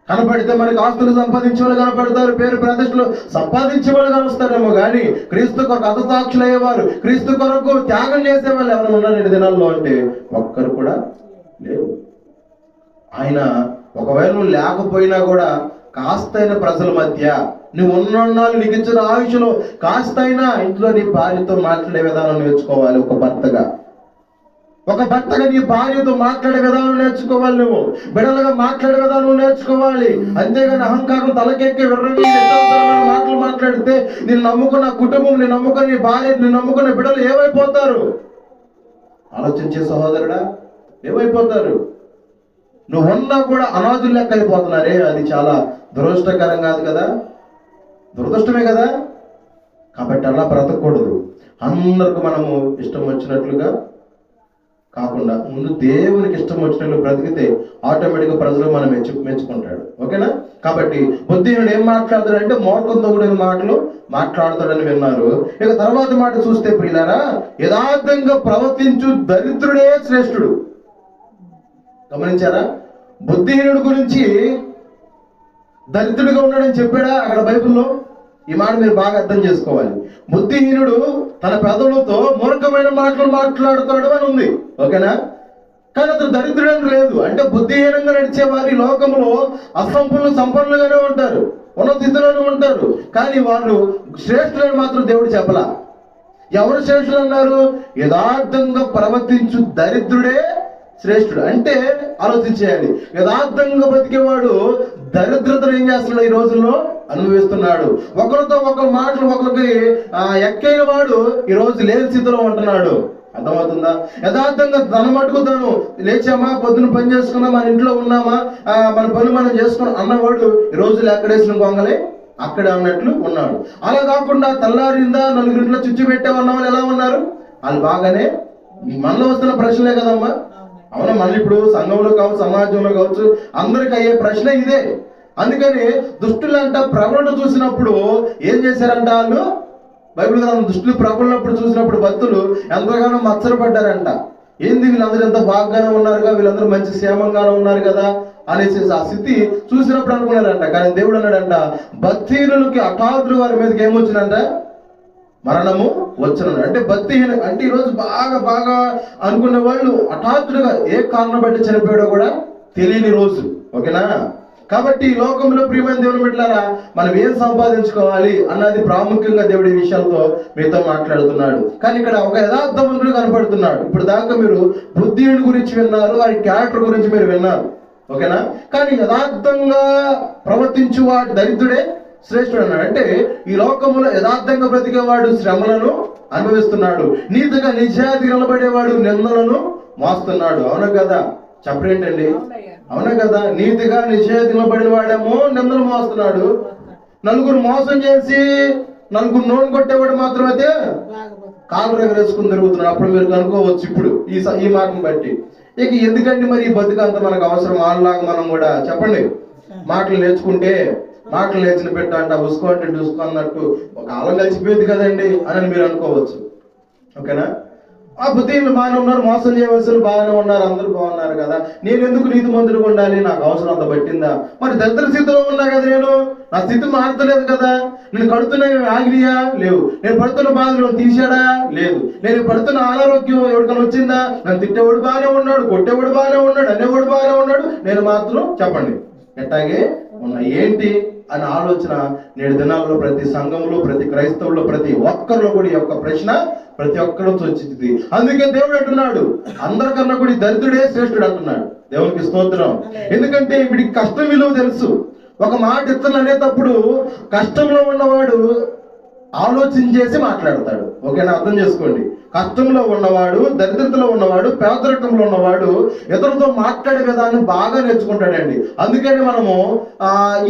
కనపడితే మనకి ఆస్తులు సంపాదించే వాళ్ళు కనపడతారు, పేరు ప్రతిష్టలు సంపాదించే వాళ్ళు కనొస్తారేమో కానీ క్రీస్తు కొరకు హతసాక్షులు అయ్యేవారు, క్రీస్తు కొరకు త్యాగం చేసే వాళ్ళు ఎవరైనా ఉన్నారండి దినాల్లో అంటే ఒక్కరు కూడా లేరు. ఆయన ఒకవేళ నువ్వు లేకపోయినా కూడా కాస్తైన ప్రజల మధ్య నువ్వు ఉన్నాళ్ళు నీకు ఇచ్చిన ఆయుష్లో కాస్తైనా ఇంట్లో నీ భార్యతో మాట్లాడే విధానం నేర్చుకోవాలి. ఒక భర్తగా నీ భార్యతో మాట్లాడే విధానం నేర్చుకోవాలి. నువ్వు బిడ్డలుగా మాట్లాడే విధానం నేర్చుకోవాలి. అంతేగాని అహంకారం తలకెక్కి మాటలు మాట్లాడితే నేను నమ్ముకున్న కుటుంబం, నేను నమ్ముకున్న నీ భార్య, నేను నమ్ముకున్న బిడ్డలు ఏమైపోతారు? ఆలోచించే సహోదరుడా, ఏమైపోతారు? నువ్వు ఉన్నా కూడా అనాథులు లెక్క అయిపోతున్నారే. అది చాలా దురదృష్టకరం కాదు కదా? దురదృష్టమే కదా. కాబట్టి అలా బ్రతకూడదు. అందరికి మనము ఇష్టం వచ్చినట్లుగా కాకుండా ముందు దేవునికి ఇష్టం వచ్చినట్లు బ్రతికితే ఆటోమేటిక్గా ప్రజలు మనం మెచ్చుకుంటాడు. ఓకేనా? కాబట్టి బుద్ధిహీనుడు ఏం మాట్లాడతాడు అంటే మూర్ఖంతో కూడిన మాటలు మాట్లాడతాడని విన్నారు. ఇక తర్వాత మాట చూస్తే ప్రియులారా, యథార్థంగా ప్రవర్తించు దరిద్రుడే శ్రేష్ఠుడు. గమనించారా? బుద్ధిహీనుడు గురించి దరిద్రుడిగా ఉన్నాడని చెప్పాడా అక్కడ బైబిల్లో? ఈ మాట మీరు బాగా అర్థం చేసుకోవాలి. బుద్ధిహీనుడు తన పెదవులతో మూర్ఖమైన మాటలు మాట్లాడతాడు అని ఉంది. ఓకేనా? కానీ అతను దరిద్రుడని లేదు. అంటే బుద్ధిహీనంగా నడిచే వారి లోకంలో సంపన్నులుగానే ఉంటారు, ఉన్నత స్థితిలోనే ఉంటారు. కానీ వాళ్ళు శ్రేష్ఠులని మాత్రం దేవుడు చెప్పలా. ఎవరు శ్రేష్ఠులు అన్నారు? యథార్థంగా ప్రవర్తించు దరిద్రుడే శ్రేష్ఠుడు. అంటే ఆలోచించేయాలి. యథార్థంగా బతికేవాడు దరిద్రతను ఏం చేస్తున్నాడు? ఈ రోజుల్లో అనుభవిస్తున్నాడు. ఒకరితో ఒకరు మాటలు ఒకరికి ఎక్కైన వాడు ఈ రోజు లేని స్థితిలో ఉంటున్నాడు. అర్థమవుతుందా? యథార్థంగా తన మటుకు తను లేచామా, పొద్దున పని చేసుకున్నా, మన ఇంట్లో ఉన్నామా, మన పనులు మనం చేసుకున్నాం అన్నవాడు ఈ రోజులు ఎక్కడేసిన గొంగలే అక్కడే ఉన్నట్లు ఉన్నాడు. అలా కాకుండా తెల్లారిందా నలుగురింట్లో చుచ్చు పెట్టామన్న వాళ్ళు ఎలా ఉన్నారు? వాళ్ళు బాగానే. మనలో వస్తున్న ప్రశ్నలే కదమ్మా. అవునా? మళ్ళీ ఇప్పుడు సంఘంలో కావచ్చు, సమాజంలో కావచ్చు, అందరికి అయ్యే ప్రశ్న ఇదే. అందుకని దుష్టులంట ప్రబలను చూసినప్పుడు ఏం చేశారంట? వాళ్ళు బైబిల్ గ్రంథం దుష్టులు ప్రబలినప్పుడు చూసినప్పుడు భక్తులు ఎంతగానో మత్సరపడ్డారంట. ఏంది వీళ్ళందరూ ఎంత బాగానే ఉన్నారుగా, వీళ్ళందరూ మంచి క్షేమంగానే ఉన్నారు కదా అనేసి ఆ స్థితి చూసినప్పుడు అనుకున్నారంట. కానీ దేవుడు అన్నాడంట, భక్తిహీనులకి హఠాత్తుగా వారి మీదకి ఏమొచ్చిందంట? మరణము వచ్చినాడు. అంటే భక్తిహీన అంటే ఈరోజు బాగా అనుకునే వాళ్ళు హఠాత్తుగా ఏ కారణం బట్టి చనిపోయాడో కూడా తెలియని రోజు. ఓకేనా? కాబట్టి ఈ లోకంలో ప్రియమైన దేవుని బిడ్డలారా, మనం ఏం సంపాదించుకోవాలి అన్నది ప్రాముఖ్యంగా దేవుడి విషయాలతో మీతో మాట్లాడుతున్నాడు. కానీ ఇక్కడ ఒక యథార్థవంతుడు కనపడుతున్నాడు. ఇప్పుడు దాకా మీరు బుద్ధిహీనుడి గురించి విన్నారు, వారి క్యారెక్టర్ గురించి మీరు విన్నారు. ఓకేనా? కానీ యథార్థంగా ప్రవర్తించు వాడు దరిద్రుడే శ్రేష్ఠుడు అన్నాడు. అంటే ఈ లోకంలో యథార్థంగా బ్రతికేవాడు శ్రమలను అనుభవిస్తున్నాడు, నీతిగా నిజాయితీ నిలబడేవాడు నిందలను మోస్తున్నాడు. అవునా కదా? చెప్పరేంటండి? అవునా కదా? నీతిగా నిజాయితీ నిలబడిన వాడేమో నిందలు మోస్తున్నాడు. నలుగురు మోసం చేసి నలుగురు నోన్ కొట్టేవాడు మాత్రమైతే కాలు ఎగరేసుకుని తిరుగుతున్నాడు. అప్పుడు మీరు కనుక్కోవచ్చు ఇప్పుడు ఈ మాటను బట్టి, ఇక ఎందుకండి మరి ఈ బతుకంతా మనకు అవసరం? వాళ్ళలాగా మనం కూడా చెప్పండి, మాటలు నేర్చుకుంటే మాటలు నేర్చిన పెట్ట అంట ఉసుకో అంటే చూసుకో అన్నట్టు ఒక కాలం కలిసిపోయింది కదండి అని మీరు అనుకోవచ్చు. ఓకేనా? ఆ బుద్ధిహీనులు బాగానే ఉన్నారు, మోసం చేయవలసిన బాగానే ఉన్నారు, అందరూ బాగున్నారు కదా, నేను ఎందుకు నీతిమంతుడిగా ఉండాలి? నాకు అవసరం అంత పట్టిందా? మరి దరిద్ర స్థితిలో ఉన్నా కదా, నా స్థితి మారతలేదు కదా. నేను కడుతున్నవి ఆగినాయా? లేవు. నేను పడుతున్న బాధలు తీసాడా? లేదు. నేను పడుతున్న అనారోగ్యం ఎవరికైనా వచ్చిందా? నన్ను తిట్టేవాడు బాగానే ఉన్నాడు, కొట్టేవాడు బాగానే ఉన్నాడు, అనేవాడు బాగానే ఉన్నాడు, నేను మాత్రం చెప్పండి ఎట్టాగే ఉన్నా. ఏంటి అనే ఆలోచన నేడు దినాల్లో ప్రతి సంఘంలో, ప్రతి క్రైస్తవుల్లో, ప్రతి ఒక్కరిలో కూడా ఈ యొక్క ప్రశ్న ప్రతి ఒక్కరితో వచ్చింది. అందుకే దేవుడు అంటున్నాడు, అందరికన్నా కూడా దరిద్రుడే శ్రేష్ఠుడు అంటున్నాడు. దేవునికి స్తోత్రం. ఎందుకంటే వీడికి కష్టం విలువ తెలుసు. ఒక మాట ఇతరులు అనేటప్పుడు కష్టంలో ఉన్నవాడు ఆలోచన చేసి మాట్లాడతాడు. ఓకేనా? అర్థం చేసుకోండి. కష్టంలో ఉన్నవాడు, దరిద్రతలో ఉన్నవాడు, పేదరికంలో ఉన్నవాడు ఇతరులతో మాట్లాడే విధానం బాగా నేర్చుకుంటాడండి. అందుకని మనము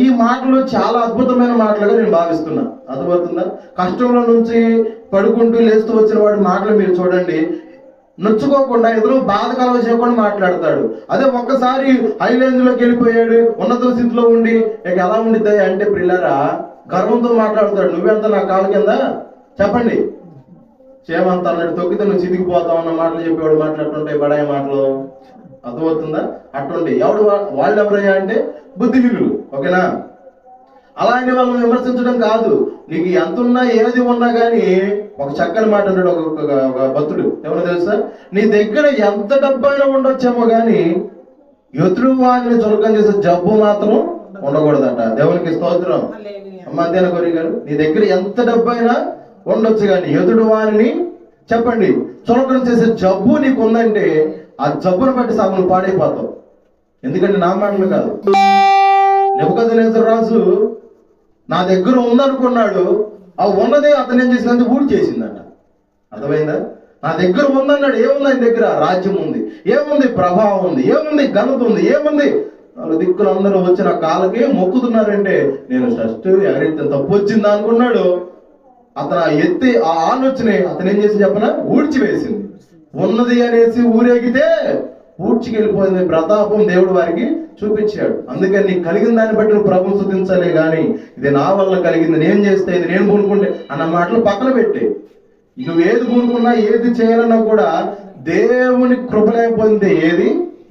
ఈ మాటలు చాలా అద్భుతమైన మాటలుగా నేను భావిస్తున్నా. అర్థమవుతుందా? కష్టంలో నుంచి పడుకుంటూ లేస్తూ వచ్చిన వాడి మాటలు మీరు చూడండి, నొచ్చుకోకుండా ఎదురు బాధ కలవ చేయకుండా మాట్లాడతాడు. అదే ఒక్కసారి హై రేంజ్ లోకి వెళ్ళిపోయాడు, ఉన్నత స్థితిలో ఉండి ఇక ఎలా ఉండిద్దాయి అంటే ప్రిల్లరా గర్వంతో మాట్లాడతాడు. నువ్వెంత నా కాళ్ళ కింద చెప్పండి. చేమంత అన్నాడు, తొక్కితే నువ్వు చితికిపోతావు అన్న మాటలు చెప్పేవాడు మాట్లాడుతుంటాయి, బడాయి మాటలు. అర్థమవుతుందా? అటువంటి వాళ్ళు ఎవరయ్యా అంటే బుద్ధిహీనులు. ఓకేనా? అలా అని వాళ్ళని విమర్శించడం కాదు. నీకు ఎంత ఉన్నా ఏది ఉన్నా కానీ ఒక చక్కని మాట అన్నాడు ఒక భక్తుడు. ఎవరో తెలుసా? నీ దగ్గర ఎంత డబ్బైనా ఉండొచ్చేమో కానీ ఎదురు వాడిని చులకం చేసే జబ్బు మాత్రం ఉండకూడదట. దేవునికి స్తోత్రం. మధ్యాహ్న కోరి గారు, నీ దగ్గర ఎంత డబ్బైనా ఉండొచ్చు కానీ ఎదుడు వారిని చెప్పండి చులకం చేసే జబ్బు నీకు ఉందంటే ఆ జబ్బును బట్టి సగం పాడైపోతావు. ఎందుకంటే నా మాటలు కాదు. నెబుకద్నెజరు రాజు నా దగ్గర ఉందనుకున్నాడు, ఆ ఉన్నదే అతను ఏం చేసిందంటే ఊడి చేసిందట. అర్థమైందా? నా దగ్గర ఉందన్నాడు. ఏముంది ఆయన దగ్గర? రాజ్యం ఉంది, ఏముంది? ప్రభావం ఉంది, ఏముంది? ఘనత ఉంది, ఏముంది? వాళ్ళు దిక్కులు అందరూ వచ్చి నా కాళ్ళకి మొక్కుతున్నారంటే నేను ఫస్ట్ ఎవరైతే తప్పు వచ్చిందా అనుకున్నాడు. అతను ఎత్తి ఆ ఆలోచన అతను ఏం చేసి చెప్పనా ఊడ్చివేసింది. ఉన్నది అనేసి ఊరేగితే ఊడ్చికెళ్ళిపోయింది. ప్రతాపం దేవుడు వారికి చూపించాడు. అందుకని నీకు కలిగిన దాన్ని బట్టి నువ్వు ప్రభుని స్తుతించాలే గాని ఇది నా వల్ల కలిగింది, నేను చేస్తే, ఇది నేను పూనుకుంటే అన్న మాటలు పక్కన పెట్టే. నువ్వు ఏది పూనుకున్నా ఏది చేయాలన్నా కూడా దేవుని కృప లేకపోతే ఏది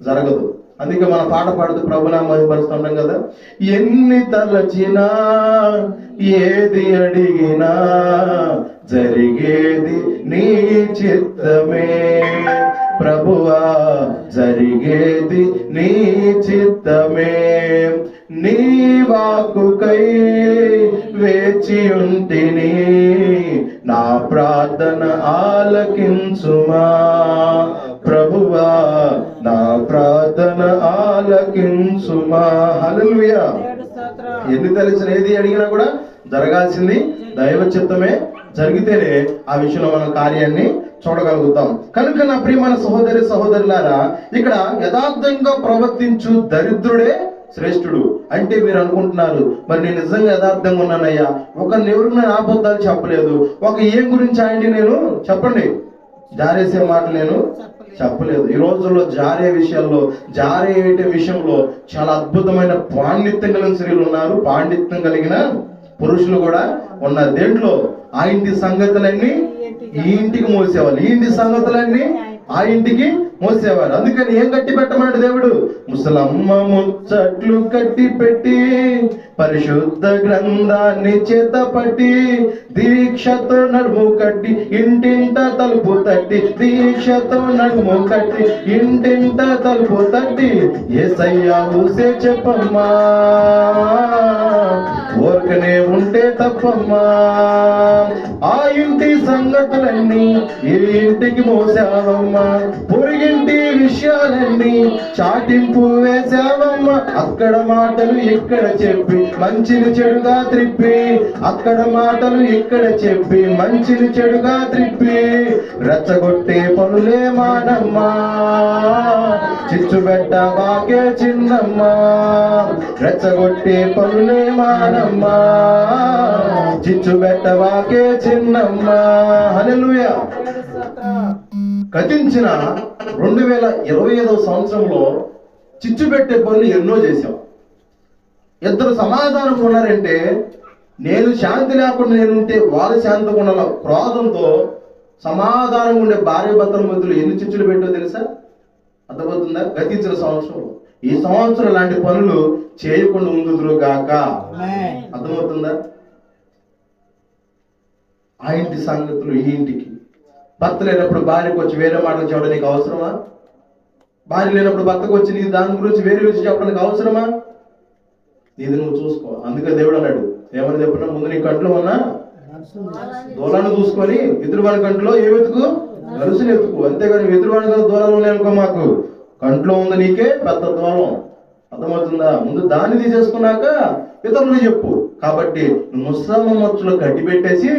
జరగదు. అందుకే మన పాట పాడుతూ ప్రభునా మహిమపరుస్తుంటాం కదా. ఎన్ని తలచినా ఏది అడిగినా జరిగేది నీ చిత్తమే ప్రభువా, జరిగేది నీ చిత్తమే. నీ వాక్కుకై వేచి ఉంటిని, నా ప్రార్థన ఆలకించుమా ప్రభువా, నా ప్రార్థన ఆలకించుమా. హల్లెలూయా. ఎన్ని తెలిసిన ఏది అడిగినా కూడా జరగాల్సింది దైవ చిత్తమే. జరిగితేనే ఆ విషయంలో మనం కార్యాన్ని చూడగలుగుతాం. కనుక నా ప్రియమైన సహోదరి సహోదరులారా, ఇక్కడ యథార్థంగా ప్రవర్తించు దరిద్రుడే శ్రేష్ఠుడు. అంటే మీరు అనుకుంటున్నారు, మరి నేను నిజంగా యథార్థంగా ఉన్నానయ్యా, ఒక ఎవరికి నేను అబద్ధాలు చెప్పలేదు, ఒక ఏం గురించి ఆయన్ని నేను చెప్పండి జారేసే మాట నేను చెప్పలేదు. ఈ రోజుల్లో జారే విషయంలో చాలా అద్భుతమైన పాండిత్యం కలిగిన స్త్రీలు ఉన్నారు, పాండిత్యం కలిగిన పురుషులు కూడా ఉన్నారు. దేంట్లో? ఆ ఇంటి సంగతులన్నీ ఈ ఇంటికి మోసేవాళ్ళు, ఈ ఇంటి సంగతులన్నీ ఆ ఇంటికి మోసేవారు. అందుకని ఏం కట్టి పెట్టమన్నాడు దేవుడు? ముసలమ్మ ముచ్చట్లు కట్టి పెట్టి పరిశుద్ధ గ్రంథాన్ని చేత పట్టి దీక్షతో నడుము కట్టి ఇంటింట తలుపు తట్టి, దీక్షతో నడుము కట్టి ఇంటింట తలుపు తట్టి యేసయ్యా ఊసే చెప్పమ్మా, ఊరకనే ఉంటే తప్పమ్మా. ఆ ఇంటి సంగతులన్నీ ఈ ఇంటికి మోసావమ్మా, పొరిగింటి విషయాలన్నీ చాటింపు వేసావమ్మా. అక్కడ మాటలు ఇక్కడ చెప్పి మంచిని చెడుగా త్రిప్పి, అక్కడ మాటలు ఇక్కడ చెప్పి మంచిని చెడుగా త్రిప్పి రెచ్చగొట్టే పనులే మానమ్మా, చిచ్చు పెట్ట బాకే చిన్నమ్మా, రెచ్చగొట్టే పనులే మానమ్మా, చిచ్చు పెట్ట బాకే చిన్నమ్మా. హల్లెలూయా. గతించిన 2025 సంవత్సరంలో చిచ్చు పెట్టే పనులు ఎన్నో చేశాం. ఇద్దరు సమాధానం ఉన్నారంటే నేను శాంతి లేకుండా నేనుంటే వాళ్ళు శాంతిగా ఉండాలి. క్రోధంతో సమాధానం ఉండే భార్య భర్తల మధ్యలో ఎన్ని చిచ్చులు పెట్టో తెలుసా? అర్థమవుతుందా? గతించిన సంవత్సరంలో ఈ సంవత్సరం లాంటి పనులు చేయకుండా ఉందుదురు గాక. అర్థమవుతుందా? ఆ ఇంటి సంగతులు ఈ ఇంటికి. భర్త లేనప్పుడు భార్యకు వచ్చి వేరే మాటలు చెప్పడం నీకు అవసరమా? భార్య లేనప్పుడు భర్తకు వచ్చి నీ దాని గురించి వేరే విషయం చెప్పడానికి అవసరమా? నీది నువ్వు చూసుకో. అందుకే దేవుడు అన్నాడు, ఏమని చెప్పినా, ముందు నీ కంట్లో ఉన్న దూలాన్ని చూసుకొని ఎదురువాడి కంట్లో ఏమెతుకు నలుసుని ఎత్తుకు. అంతేగాని ఎదురువాడి కదా దూరాలు ఉన్నాయనుకో, మాకు కంట్లో ఉంది నీకే పెద్ద దూరం. అర్థమవుతుందా? ముందు దాన్ని తీసేసుకున్నాక ఇతరులు చెప్పు. కాబట్టి నువ్వు ముసలమ్మ మచ్చులో కట్టి పెట్టేసి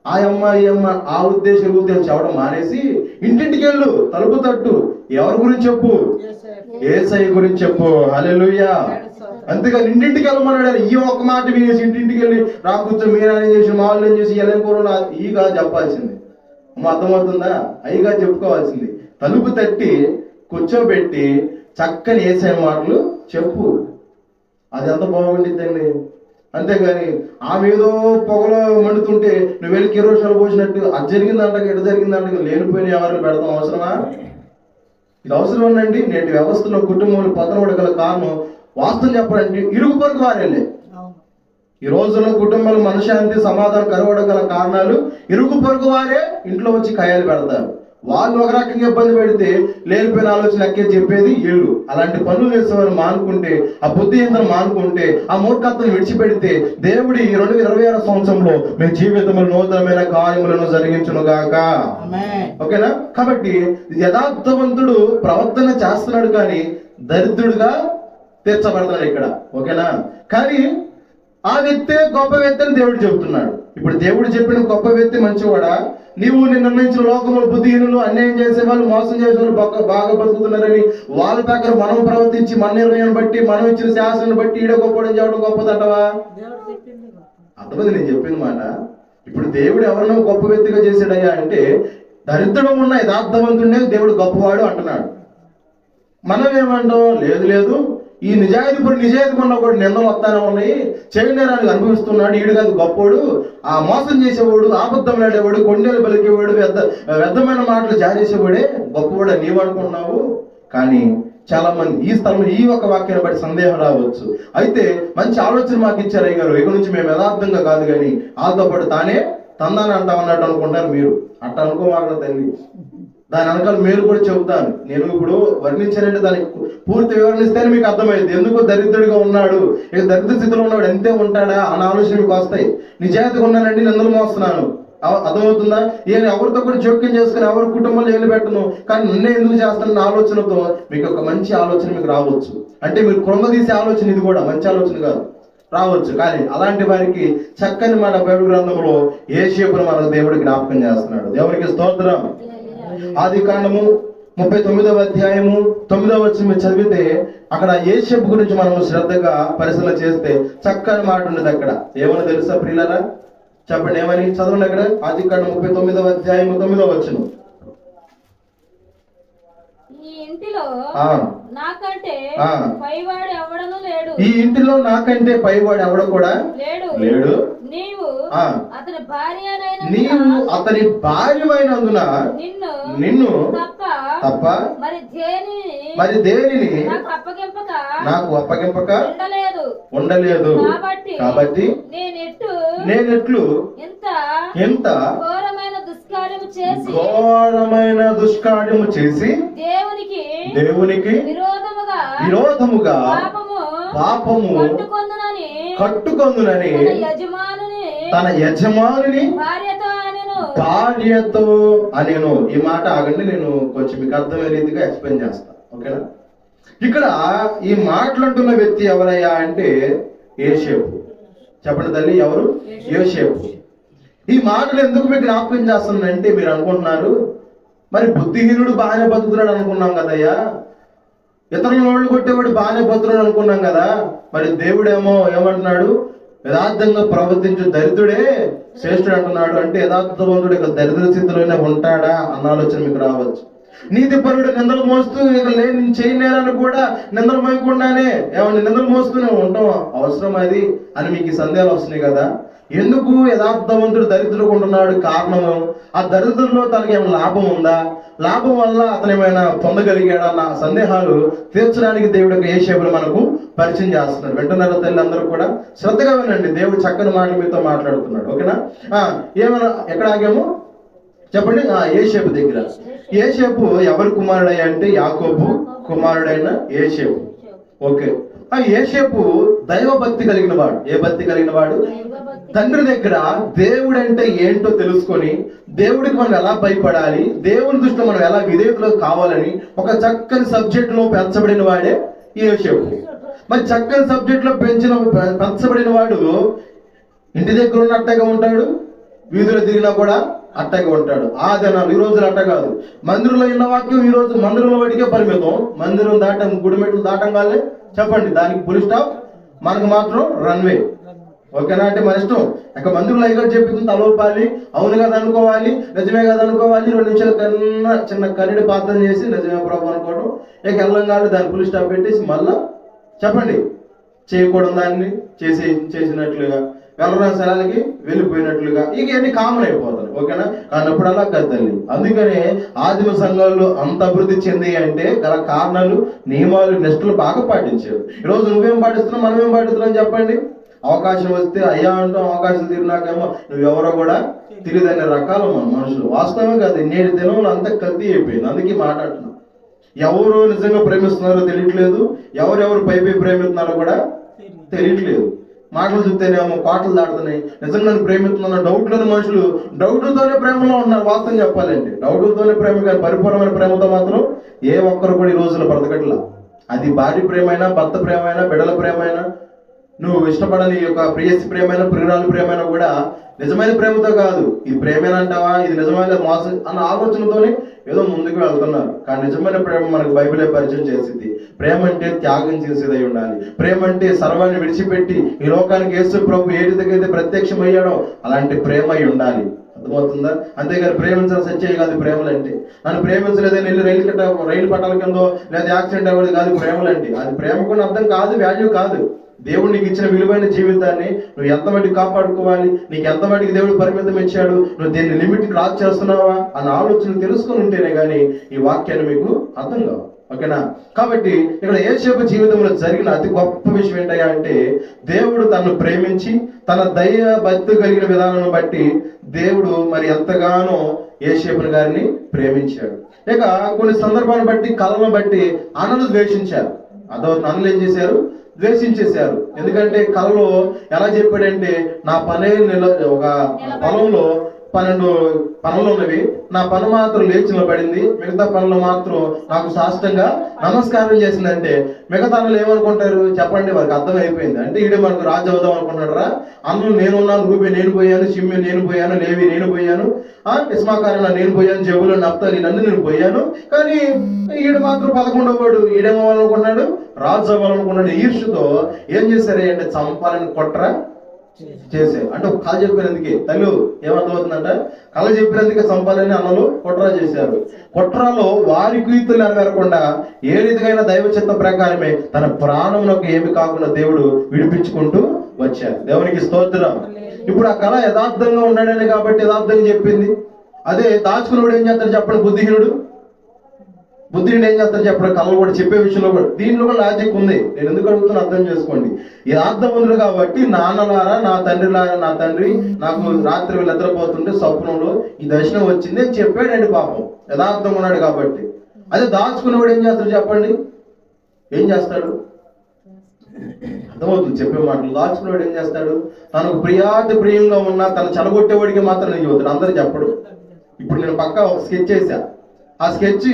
ఆ అమ్మ ఈ అమ్మ ఆ ఉద్దేశం చెప్పడం మానేసి ఇంటింటికి వెళ్ళు, తలుపు తట్టు. ఎవరి గురించి చెప్పు? యేసయ్య గురించి చెప్పు. హల్లెలూయా. అంతేగాని ఇంటింటికి వెళ్ళమన్నాడు. ఈ ఒక్క మాట వినేసి ఇంటింటికి వెళ్ళి రా కూర్చో, మీరేం చేసి మా వాళ్ళు ఏం చేసి ఎలా కూర ఈగా చెప్పాల్సింది. అమ్మ అర్థమవుతుందా? అయ్యిగా చెప్పుకోవాల్సింది. తలుపు తట్టి కూర్చోబెట్టి చక్కని యేసయ్య మాటలు చెప్పు. అది ఎంత బాగుండిద్దండి. అంతేగాని ఆమె ఏదో పొగలో మండుతుంటే నువ్వు వెళ్ళి కిరోషాలు పోసినట్టు అది జరిగిందంట ఎట జరిగిందంట లేనిపోయిన ఎవరిని పెడతాం అవసరమా? ఇది అవసరం ఉందండి. నేటి వ్యవస్థలో కుటుంబంలో పతనం గల కారణం వాస్తవం చెప్పాలంటే ఇరుగు పొరుగు వారేలే. ఈ రోజుల్లో కుటుంబాలు మనశ్శాంతి సమాధానం కరవడం గల కారణాలు ఇరుగు పొరుగు వారే ఇంట్లో వచ్చి కయ్యాలు పెడతారు. వాళ్ళు ఒక రకంగా ఇబ్బంది పెడితే లేనిపోయిన ఆలోచన ఎక్కే చెప్పేది వీళ్ళు. అలాంటి పనులు చేసేవారు మానుకుంటే, ఆ బుద్ధిహీనతను మానుకుంటే, ఆ మూర్ఖత్వం విడిచిపెడితే దేవుడి 2026 సంవత్సరంలో మీ జీవితంలో నూతనమైన కార్యములను జరిగించును గాక. ఓకేనా? కాబట్టి యథార్థవంతుడు ప్రవర్తన చేస్తున్నాడు కానీ దరిద్రుడుగా తీర్చబడతాడు ఇక్కడ. ఓకేనా? కానీ ఆ వ్యక్తే గొప్ప వ్యక్తి అని దేవుడు చెబుతున్నాడు. ఇప్పుడు దేవుడు చెప్పిన గొప్ప వ్యక్తి మంచివాడా? నీవు నిన్ను నిర్ణయించిన లోకములు బుద్ధిహీనులు, అన్యాయం చేసేవాళ్ళు, మోసం చేసేవాళ్ళు బాగా బతుకుతున్నారని వాళ్ళ దగ్గర మనం ప్రవర్తించి మన నిర్ణయం బట్టి మనం ఇచ్చిన శాసనం బట్టి ఈడ గొప్పడం చేయడం గొప్పదంటవా? అంతమంది నేను చెప్పిన మాట. ఇప్పుడు దేవుడు ఎవరినో గొప్ప వ్యక్తిగా చేశాడయ్యా అంటే దరిద్రం ఉన్న యథార్థవంతుడే దేవుడు గొప్పవాడు అంటున్నాడు. మనం ఏమంటాం? లేదు ఈ నిజాయితీ నిజాయితీగా కూడా నిందలు వస్తానే ఉన్నాయి, చేయనేరానికి అనుభవిస్తున్నాడు, ఈడు కాదు గొప్పోడు, ఆ మోసం చేసేవాడు, అబద్ధం ఆడేవాడు, కొండేలు పలికేవాడు, వ్యర్థమైన మాటలు జారేసేవాడే గొప్పవాడు అని నీవు అనుకున్నావు. కానీ చాలా మంది ఈ స్థలంలో ఈ ఒక వాక్యాన్ని బట్టి సందేహం రావచ్చు. అయితే మంచి ఆలోచన మాకు ఇచ్చారు అయ్య గారు, ఇక నుంచి మేము యథార్థంగా కాదు కానీ వాళ్ళతో పాటు తానే తందాని అంటామన్నట్టు అనుకుంటారు మీరు. అట్ట అనుకోమాకడ తల్లి. దాని వెనకాల మీరు కూడా చెబుతాను. నేను ఇప్పుడు వర్ణించానంటే దానికి పూర్తి వివరణిస్తేనే మీకు అర్థమైంది ఎందుకు దరిద్రుడిగా ఉన్నాడు, ఇక దరిద్ర స్థితిలో ఉన్నాడు ఎంతే ఉంటాడా అన్న ఆలోచన మీకు వస్తాయి. నిజాయితీగా ఉన్నానండి, నిందలు మోస్తున్నాను, అర్థమవుతుందా? ఎవరితో కూడా జోక్యం చేసుకుని ఎవరి కుటుంబంలో ఏళ్ళు పెట్టను కానీ నిన్నే ఎందుకు చేస్తానన్న ఆలోచనతో మీకు ఒక మంచి ఆలోచన మీకు రావచ్చు. అంటే మీరు కృంగదీసే ఆలోచన ఇది కూడా మంచి ఆలోచన కాదు, రావచ్చు. కానీ అలాంటి వారికి చక్కని మన బైబిల్ గ్రంథంలో యోసేపును మనకు దేవుడు జ్ఞాపకం చేస్తున్నాడు. దేవునికి స్తోత్రం. ఆదికాండము 39వ అధ్యాయము 9వ వచనం మీరు చదివితే అక్కడ యోసేపు గురించి మనం శ్రద్ధగా పరిశీలన చేస్తే చక్కని మాట ఉండదు. అక్కడ ఏమని తెలుసా ప్రియులారా? చెప్పండి ఏమని? చదవండి అక్కడ. ఆదికాండం 39వ అధ్యాయము 9వ వచనం. ఈ ఇంటిలో నాకంటే పైవాడు ఎవడను లేడు. ఈ ఇంటిలో నాకంటే పైవాడు ఎవడ కూడా లేడు. నీవు అతని భార్యమైనందున నిన్ను తప్ప మరి దేనిని నాకు అప్పగింపక ఉండలేదు. కాబట్టి నేనెట్లు ఎంత ఘోరమైన దుష్కార్యము చేసి దేవునికి విరోధముగా పాపము కట్టుకొందునని తన యజమానుని భార్యతో అనేను. ఈ మాట ఆగండి, నేను కొంచెం మీకు అర్థమయ్యే రీతిగా ఎక్స్ప్లెయిన్ చేస్తాను. ఓకేనా? ఇక్కడ ఈ మాట్లాడుతున్న వ్యక్తి ఎవరయ్యా అంటే యోసేపు. చెప్పండి తల్లి, ఎవరు? యోసేపు. ఈ మాటలు ఎందుకు మీకు జ్ఞాపకం చేస్తున్నానంటే మీరు అనుకుంటున్నారు మరి బుద్ధిహీనుడు బాగానే బతుకుతున్నాడు అనుకున్నాం కదయ్యా, ఇతరుల నోళ్ళు కొట్టేవాడు బాగానే బతుకున్నాడు అనుకున్నాం కదా, మరి దేవుడేమో ఏమంటున్నాడు? యథార్థంగా ప్రవర్తించు దరిద్రుడే శ్రేష్ఠుడు అంటున్నాడు. అంటే యథార్థవంతుడు ఇక దరిద్ర స్థితిలోనే ఉంటాడా అన్న ఆలోచన మీకు రావచ్చు. నీతిపరుడు నిందలు మోస్తూ ఇక నేను చేయలేనని కూడా నిందలు మోయకుండానే ఏమన్నా నిందలు మోస్తూనే ఉంటాం అవసరం అది అని మీకు ఈ సందేహాలు వస్తున్నాయి కదా. ఎందుకు యథార్థవంతుడు దరిద్రుడు ఉంటున్నాడు? కారణము ఆ దరిద్రంలో తనకి ఏమైనా లాభం ఉందా, లాభం వల్ల అతను ఏమైనా పొందగలిగాడా అన్న సందేహాలు తీర్చడానికి దేవుడు యోసేపును మనకు పరిచయం చేస్తున్నాడు. వింటున్నారా తల్లి అందరూ కూడా? శ్రద్ధగా వినండి, దేవుడు చక్కని మాటలు మీతో మాట్లాడుతున్నాడు. ఓకేనా? ఏమైనా ఎక్కడ ఆగాము చెప్పండి. యోసేపు దగ్గర. యోసేపు ఎవరి కుమారుడయ్యా అంటే యాకోబు కుమారుడైన యోసేపు. ఓకే. ఆ యోసేపు దైవభక్తి కలిగిన వాడు. ఏ భక్తి కలిగిన వాడు? తండ్రి దగ్గర దేవుడు అంటే ఏంటో తెలుసుకొని దేవుడికి మనం ఎలా భయపడాలి, దేవుని దృష్టిలో మనం ఎలా విధేయతలో కావాలని ఒక చక్కని సబ్జెక్ట్ లో పెంచబడిన వాడే యోసేపు. మరి చక్కని సబ్జెక్ట్ లో పెంచబడిన వాడు ఇంటి దగ్గర ఉన్న అట్టగా ఉంటాడు, వీధులు తిరిగినా కూడా అట్టగా ఉంటాడు. ఆ జనాలు ఈ రోజులు అట్ట కాదు. మందిరంలో ఉన్న వాక్యం ఈ రోజు మందిరంలో వాటికే పరిమితం. మందిరం దాటం గుడిమెట్లు దాటం కాలే చెప్పండి, దానికి ఫుల్ స్టాప్, మనకు మాత్రం రన్వే. ఓకేనా? అంటే మన ఇష్టం. ఇక మందిరంలో అయ్యగారు చెప్పింది తలోపాలి, అవును కదా అనుకోవాలి, నిజమే కదా అనుకోవాలి, 2 నిమిషాల కన్నా చిన్న కన్నడి పాత్ర చేసి నిజమే ప్రభు అనుకోవడం, ఇక వెళ్ళంగానే దాని ఫుల్ స్టాప్ పెట్టేసి మళ్ళా చెప్పండి చేయకూడదు దాన్ని చేసినట్లుగా, వెళ్ళరాని స్థలానికి వెళ్ళిపోయినట్లుగా, ఇక ఇవన్నీ కామన్ అయిపోతాయి. ఓకేనా? కానీ అప్పుడు అలా కాదు తల్లి. అందుకనే ఆదిమ సంఘాల్లో అంత అభివృద్ధి చెంది అంటే గల కారణాలు, నియమాలు, నిష్ఠలు బాగా పాటించారు. ఈరోజు నువ్వేం పాటిస్తున్నావు, మనమేం పాటిస్తున్నాం చెప్పండి? అవకాశం వస్తే అయ్యా అంటాం, అవకాశం తిరిగినాకేమో నువ్వెవరో కూడా తెలియదనే రకాలు మన మనుషులు. వాస్తవమే కాదు, నేటి దినంలో అంతా కల్తీ అయిపోయింది. అందుకే మాట్లాడుతున్నాం. ఎవరు నిజంగా ప్రేమిస్తున్నారో తెలియట్లేదు, ఎవరెవరు పై ప్రేమిస్తున్నారో కూడా తెలియట్లేదు. మాటలు చూస్తేనేమో కోటలు దాడుతున్నాయి. నిజంగా నన్ను ప్రేమిస్తున్నా డౌట్లోని మనుషులు డౌట్లతోనే ప్రేమలో ఉన్నారు. వాస్తవం చెప్పాలండి, డౌట్లతోనే ప్రేమ, కానీ పరిపూర్ణమైన ప్రేమతో మాత్రం ఏ ఒక్కరు కూడా ఈ రోజున బ్రతకట్లా. అది భార్య ప్రేమైనా, భర్త ప్రేమైనా, బిడ్డల ప్రేమైనా, నువ్వు ఇష్టపడని యొక్క ప్రియసి ప్రేమైన, ప్రియురాలు ప్రేమైనా కూడా నిజమైన ప్రేమతో కాదు. ఇది ప్రేమేనంటావా, ఇది నిజమైన మోసం అన్న ఆలోచనతోనే ఏదో ముందుకు వెళ్తున్నారు. కానీ నిజమైన ప్రేమ మనకు బైబిలే పరిచయం చేసింది. ప్రేమ అంటే త్యాగం చేసేదై ఉండాలి. ప్రేమ అంటే సర్వాన్ని విడిచిపెట్టి ఈ లోకానికి యేసు ప్రభు ఏ రీతికైతే ప్రత్యక్షమయ్యాడో అలాంటి ప్రేమ అయి ఉండాలి. అర్థమవుతుందా? అంతేగాని ప్రేమించాలి సత్యే కాదు ప్రేమలు అంటే. నన్ను ప్రేమించలేదని వెళ్ళి రైలు పట్టాల కిందో లేదా యాక్సిడెంట్ అవ్వదు కాదు ప్రేమలు అంటే. అది ప్రేమకు అర్థం కాదు, వాల్యూ కాదు. దేవుడు నీకు ఇచ్చిన విలువైన జీవితాన్ని నువ్వు ఎంత మటుకు కాపాడుకోవాలి, నీకు ఎంత మటుకు దేవుడు పరిమితం ఇచ్చాడు, నువ్వు దీన్ని లిమిట్ క్రాస్ చేస్తున్నావా అన్న ఆలోచన తెలుసుకొని ఉంటేనే కానీ ఈ వాక్యాన్ని మీకు అర్థం కావు. ఓకేనా? కాబట్టి ఇక్కడ యేసేపు జీవితంలో జరిగిన అతి గొప్ప విషయం ఏంటయ్యా అంటే, దేవుడు తనను ప్రేమించి తన దయ భక్తి కలిగిన విధానం బట్టి దేవుడు మరి ఎంతగానో యేసేపు గారిని ప్రేమించాడు. ఇక కొన్ని సందర్భాలను బట్టి, కళలను బట్టి అన్నలు ద్వేషించారు. అన్నలు ఏం చేశారు? ద్వేషించేశారు. ఎందుకంటే కళలో ఎలా చెప్పాడంటే, నా పనే ఒక పొలంలో 12 పనులు ఉన్నవి, నా పని మాత్రం లేచి నిలబడింది, మిగతా పనులు మాత్రం నాకు సాష్టంగా నమస్కారం చేసిందంటే మిగతా పనులు ఏమనుకుంటారు చెప్పండి? వారికి అర్థమైపోయింది. అంటే ఈడే మనకు రాజు అవుదాం అనుకుంటారా? అందులో నేనున్నాను, రూబే నేను పోయాను, షిమ్మి నేను పోయాను, లేవి నేను పోయాను, ఇస్మాకారణ నేను పోయాను, జబులు నప్తాలి నన్ను నేను పోయాను. కానీ ఈడు మాత్రం 11వ వాడు ఈడేమనుకున్నాడు? రాజు అవ్వాలనుకున్నాడు. ఈర్షతో ఏం చేశారు అంటే చంపాలని కుట్ర చేశారు. అంటే ఒక కళ చెప్పినందుకే తల్లు ఏమర్థమవుతుందంట, కళ చెప్పినందుకే చంపాలని అన్నలు కుట్ర చేశారు. కుట్రలో వారి కీర్తులు నెరవేరకుండా ఏ రీతిగా దైవ చిత్త ప్రకారమే తన ప్రాణమునకు ఏమి కాకుండా దేవుడు విడిపించుకుంటూ వచ్చారు. దేవునికి స్తోత్రం. ఇప్పుడు ఆ కళ యథార్థంగా ఉన్నాడని కాబట్టి యథార్థంగా చెప్పింది. అదే దాచుకున్నవాడు ఏం చేస్తాడు చెప్పండి? బుద్ధిహీనుడు ఏం చేస్తారు చెప్పడం? కళలు కూడా చెప్పే విషయంలో కూడా దీనిలో కూడా లాజిక్ ఉంది. నేను ఎందుకు అడుగుతున్నా అర్థం చేసుకోండి. యథార్థవంతుడు కాబట్టి నాన్నలారా, నా తండ్రిలారా, నా తండ్రి నాకు రాత్రి నిద్రపోతుంటే స్వప్నంలో ఈ దర్శనం వచ్చింది అని చెప్పాడండి. పాపం యథార్థంగా ఉన్నాడు కాబట్టి. అదే దాచుకునేవాడు ఏం చేస్తాడు చెప్పండి? ఏం చేస్తాడు? అర్థమవుతుంది చెప్పే మాటలు. దాచుకునేవాడు ఏం చేస్తాడు? తనకు ప్రియంగా ఉన్న తను చెడగొట్టేవాడికి మాత్రం నేను చెబుతాను, అందరూ చెప్పడు. ఇప్పుడు నేను పక్కా ఒక స్కెచ్ చేశా. ఆ స్కెచ్